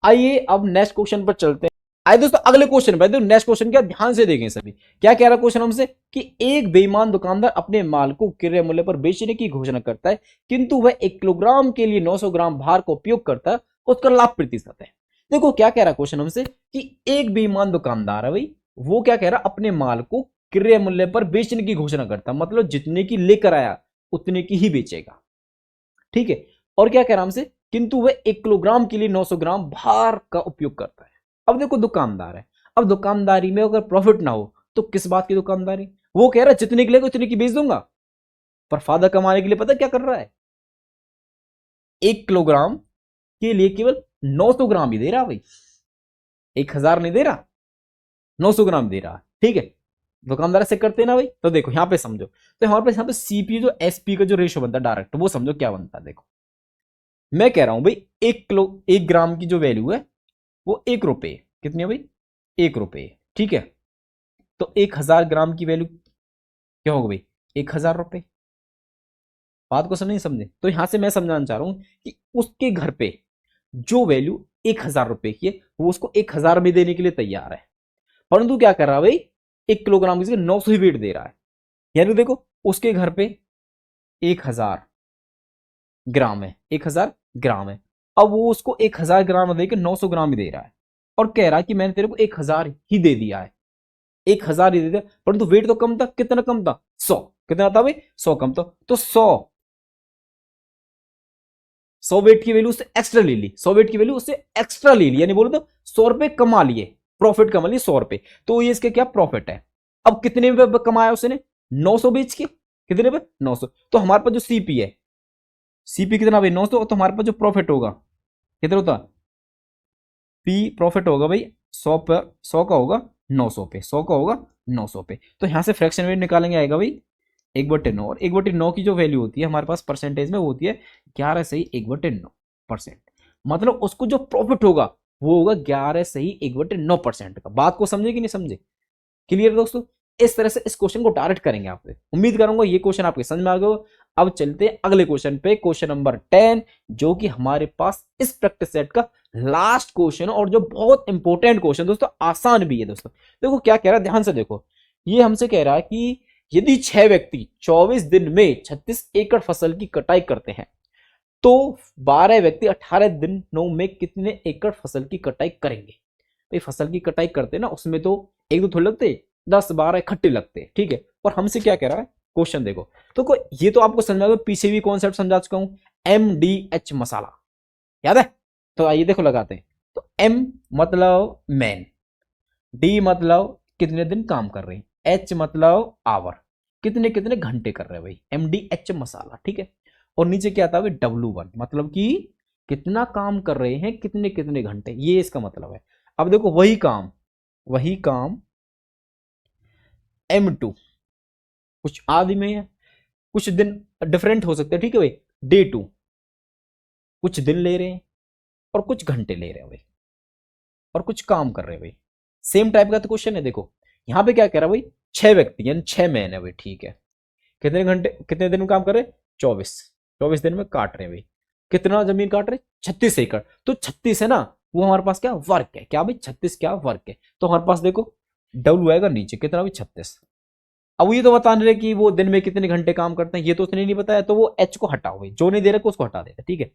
आइए अब नेक्स्ट क्वेश्चन पर चलते हैं। आइए दोस्तों अगले क्वेश्चन पे, नेक्स्ट क्वेश्चन क्या ध्यान से देखें सभी। क्या कह रहा है क्वेश्चन हमसे कि एक बेईमान दुकानदार अपने माल को क्रय मूल्य पर बेचने की घोषणा करता है, किंतु वह 1 किलोग्राम के लिए 900 ग्राम भार का उपयोग करता है, उसका लाभ प्रतिशत है। देखो क्या कह रहा है क्वेश्चन हमसे कि एक बेईमान दुकानदार है भाई, वो क्या कह रहा है अपने माल को क्रय मूल्य पर बेचने की घोषणा करता है, मतलब जितने की लेकर आया उतने की ही बेचेगा, ठीक है। और क्या कह रहा हमसे, किंतु वह 1 किलोग्राम के लिए 900 ग्राम भार का उपयोग करता है। अब देखो दुकानदार है, अब दुकानदारी में अगर प्रॉफिट ना हो तो किस बात की दुकानदारी, वो कह रहा है जितने की लेगा उतने की बेच दूंगा, पर फायदा कमाने के लिए पता क्या कर रहा है, 1 किलोग्राम के लिए केवल 900 ग्राम ही दे रहा भाई, 1000 नहीं दे रहा, 900 ग्राम दे रहा, ठीक है। दुकानदार से करते ना भाई। तो देखो यहां पे समझो, तो यहाँ पे सीपी जो एसपी का जो रेशो बनता है डायरेक्ट, वो समझो क्या बनता है। देखो मैं कह रहा हूं भाई 1 ग्राम की जो वैल्यू है वो 1 रुपए, कितनी है भाई 1 रुपए, ठीक है। तो 1000 ग्राम की वैल्यू क्या होगा भाई 1000 रुपए। बात को समझ नहीं समझे, तो यहां से मैं समझाना चाह रहा हूं कि उसके घर पे जो वैल्यू 1000 रुपए की है वो उसको 1000 में देने के लिए तैयार है, परंतु क्या कर रहा है भाई 1 किलोग्राम की 900 ही वेट दे रहा है। यानी देखो उसके घर पे 1000 ग्राम है, 1000 ग्राम है, अब वो उसको 1000 ग्राम देकर 900 ग्राम ही दे रहा है, और कह रहा है कि मैंने तेरे को 1000 ही दे दिया है, 1000 ही दे दिया, परंतु वेट तो कम था, कितना कम था 100, कितना था भाई 100 कम था, तो 100 वेट की वैल्यू उससे एक्स्ट्रा ले ली, 100 वेट की वैल्यू उससे एक्स्ट्रा ले ली, यानी बोलो तो 100 रुपए कमा लिए, प्रॉफिट कमा लिए 100 रुपए, तो ये इसके क्या प्रॉफिट है। अब कितने पे कमाया उसने 900 बेच के, कितने पे 900, तो हमारे पास जो सीपी है, सीपी कितना भाई 900, तो हमारे पास जो प्रॉफिट होगा कितना होता, पी प्रॉफिट होगा भाई 100 पर 100 का होगा 900 पे, 100 का होगा 900 पे, तो यहां से फ्रैक्शन वेट निकालेंगे आएगा भाई 1/9, और 1/9 की जो वैल्यू होती है हमारे पास परसेंटेज में वो होती है 11 सही 1/9%, मतलब उसको जो प्रॉफिट होगा वो होगा 11 सही 1/9% का। बात को समझे कि नहीं समझे, क्लियर दोस्तों। इस तरह से इस क्वेश्चन को डायरेक्ट करेंगे आपसे, उम्मीद करूंगा ये क्वेश्चन आपके समझ में आ गया। अब चलते हैं अगले क्वेश्चन पे, क्वेश्चन नंबर 10, जो कि हमारे पास इस प्रैक्टिस सेट का लास्ट क्वेश्चन और जो बहुत इंपॉर्टेंट क्वेश्चन दोस्तों, आसान भी है दोस्तों। देखो क्या कह रहा है ध्यान से देखो, ये हमसे कह रहा है कि यदि 6 व्यक्ति 24 दिन में 36 एकड़ फसल की कटाई करते हैं तो 12 व्यक्ति 18 दिनों में कितने एकड़ फसल की कटाई करेंगे। भाई फसल की कटाई करते हैं ना, उसमें तो एक दो थोड़े लगते, 10-12 इकट्ठे लगते हैं, ठीक है। और हमसे क्या कह रहा है क्वेश्चन देखो, तो ये तो आपको समझा, पीछे भी कॉन्सेप्ट समझा चुका हूं, MDH मसाला याद है। तो आइए देखो लगाते हैं, तो M मतलब मैन, D मतलब कितने दिन काम कर रहे हैं, H मतलब आवर, कितने कितने घंटे कर रहे हैं भाई, MDH मसाला, ठीक है। और नीचे क्या आता है W1 मतलब कि कितना काम कर रहे हैं, कितने कितने घंटे, ये इसका मतलब है। अब देखो वही काम M2 कुछ आदि में है, कुछ दिन डिफरेंट हो सकते हैं, ठीक है भाई। Day2 कुछ दिन ले रहे हैं और कुछ घंटे ले रहे हैं भाई, और कुछ काम कर रहे हैं भाई, सेम टाइप का तो क्वेश्चन है। देखो यहां पे क्या कह रहा है भाई 6 व्यक्ति यानी 6 मैन है भाई, ठीक है। कितने घंटे कितने दिन में काम कर रहे हैं 24 दिन में काट रहे हैं भाई, कितना जमीन काट रहे 36 एकड़, तो 36 है ना, वो हमारे पास क्या वर्क है, क्या भाई 36 क्या वर्क है, तो हमारे पास देखो डब्ल्यू आएगा नीचे कितना भाई 36। अब ये तो बता नहीं रहे कि वो दिन में कितने घंटे काम करते हैं, ये तो उसने नहीं बताया, तो वो एच को हटाओ भाई, जो नहीं दे रहे उसको हटा देगा, ठीक है।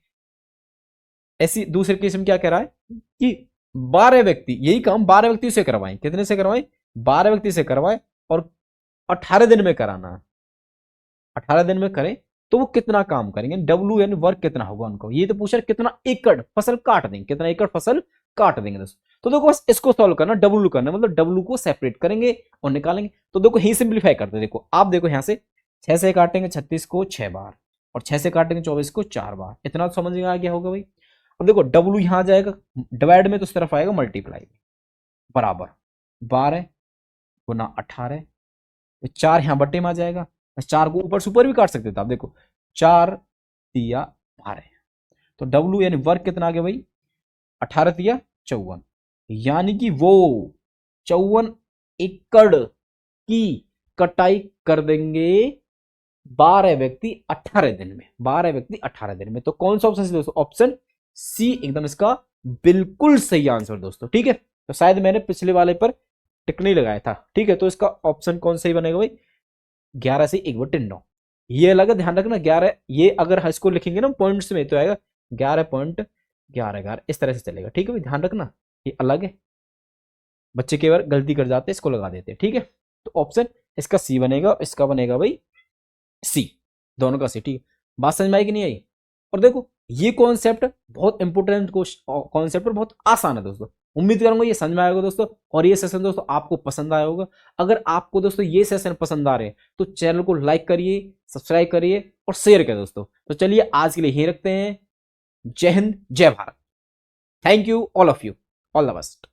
ऐसी दूसरे केस में क्या कह रहा है कि 12 व्यक्ति यही काम 12 व्यक्ति से करवाएं, कितने से करवाएं 12 व्यक्ति से करवाएं, और 18 दिन में कराना, 18 दिन में करें तो वो कितना काम करेंगे, डब्ल्यू यानी वर्क कितना होगा उनको, ये तो पूछ रहे कितना एकड़ फसल काट देंगे, कितना एकड़ फसल काट देंगे दोस्तों। तो देखो बस इसको सॉल्व करना, डब्ल्यू करना, मतलब डब्ल्यू को सेपरेट करेंगे और निकालेंगे। तो देखो ही सिंप्लीफाई करते, देखो आप देखो यहाँ से 6 से काटेंगे 36 को 6 बार, और 6 से काटेंगे 24 को 4 बार, इतना तो समझ में आ गया होगा भाई। अब देखो डब्ल्यू यहां आ जाएगा डिवाइड में, तो उस तरफ आएगा मल्टीप्लाई, बराबर 12 गुना 18, 4 यहां बट्टे में आ जाएगा, 4 को ऊपर से ऊपर भी काट सकते थे आप, देखो 4 तिया 12, तो डब्ल्यू यानी वर्क कितना आ गया भाई 18 तिया 54, यानी कि वो 54 एकड़ की कटाई कर देंगे 12 व्यक्ति 18 दिन में, 12 व्यक्ति 18 दिन में। तो कौन सा ऑप्शन दोस्तों, ऑप्शन सी एकदम इसका बिल्कुल सही आंसर दोस्तों, ठीक है। तो शायद मैंने पिछले वाले पर टिक नहीं लगाया था, ठीक है। तो इसका ऑप्शन कौन सही बनेगा भाई, 11 से 1/9। ये अलग है, ध्यान रखना 11, ये अगर हाई स्कूल लिखेंगे ना पॉइंट्स में तो आएगा 11.11 इस तरह से चलेगा, ठीक है भाई, ध्यान रखना ये अलग है। बच्चे कई बार गलती कर जाते हैं, इसको लगा देते हैं, ठीक है। तो ऑप्शन इसका सी बनेगा, इसका बनेगा भाई सी, दोनों का सी, ठीक है। बात समझ में आई कि नहीं आई। और देखो ये कॉन्सेप्ट बहुत इंपोर्टेंट कॉन्सेप्ट और बहुत आसान है दोस्तों। उम्मीद करूंगा ये समझ में आएगा दोस्तों, और ये सेशन दोस्तों आपको पसंद आया होगा। अगर आपको दोस्तों ये सेशन पसंद आ रहे हैं तो चैनल को लाइक करिए, सब्सक्राइब करिए और शेयर करिए दोस्तों। तो चलिए आज के लिए यहीं रखते हैं। जय हिंद, जय Bharat. Thank you all of you, all the best.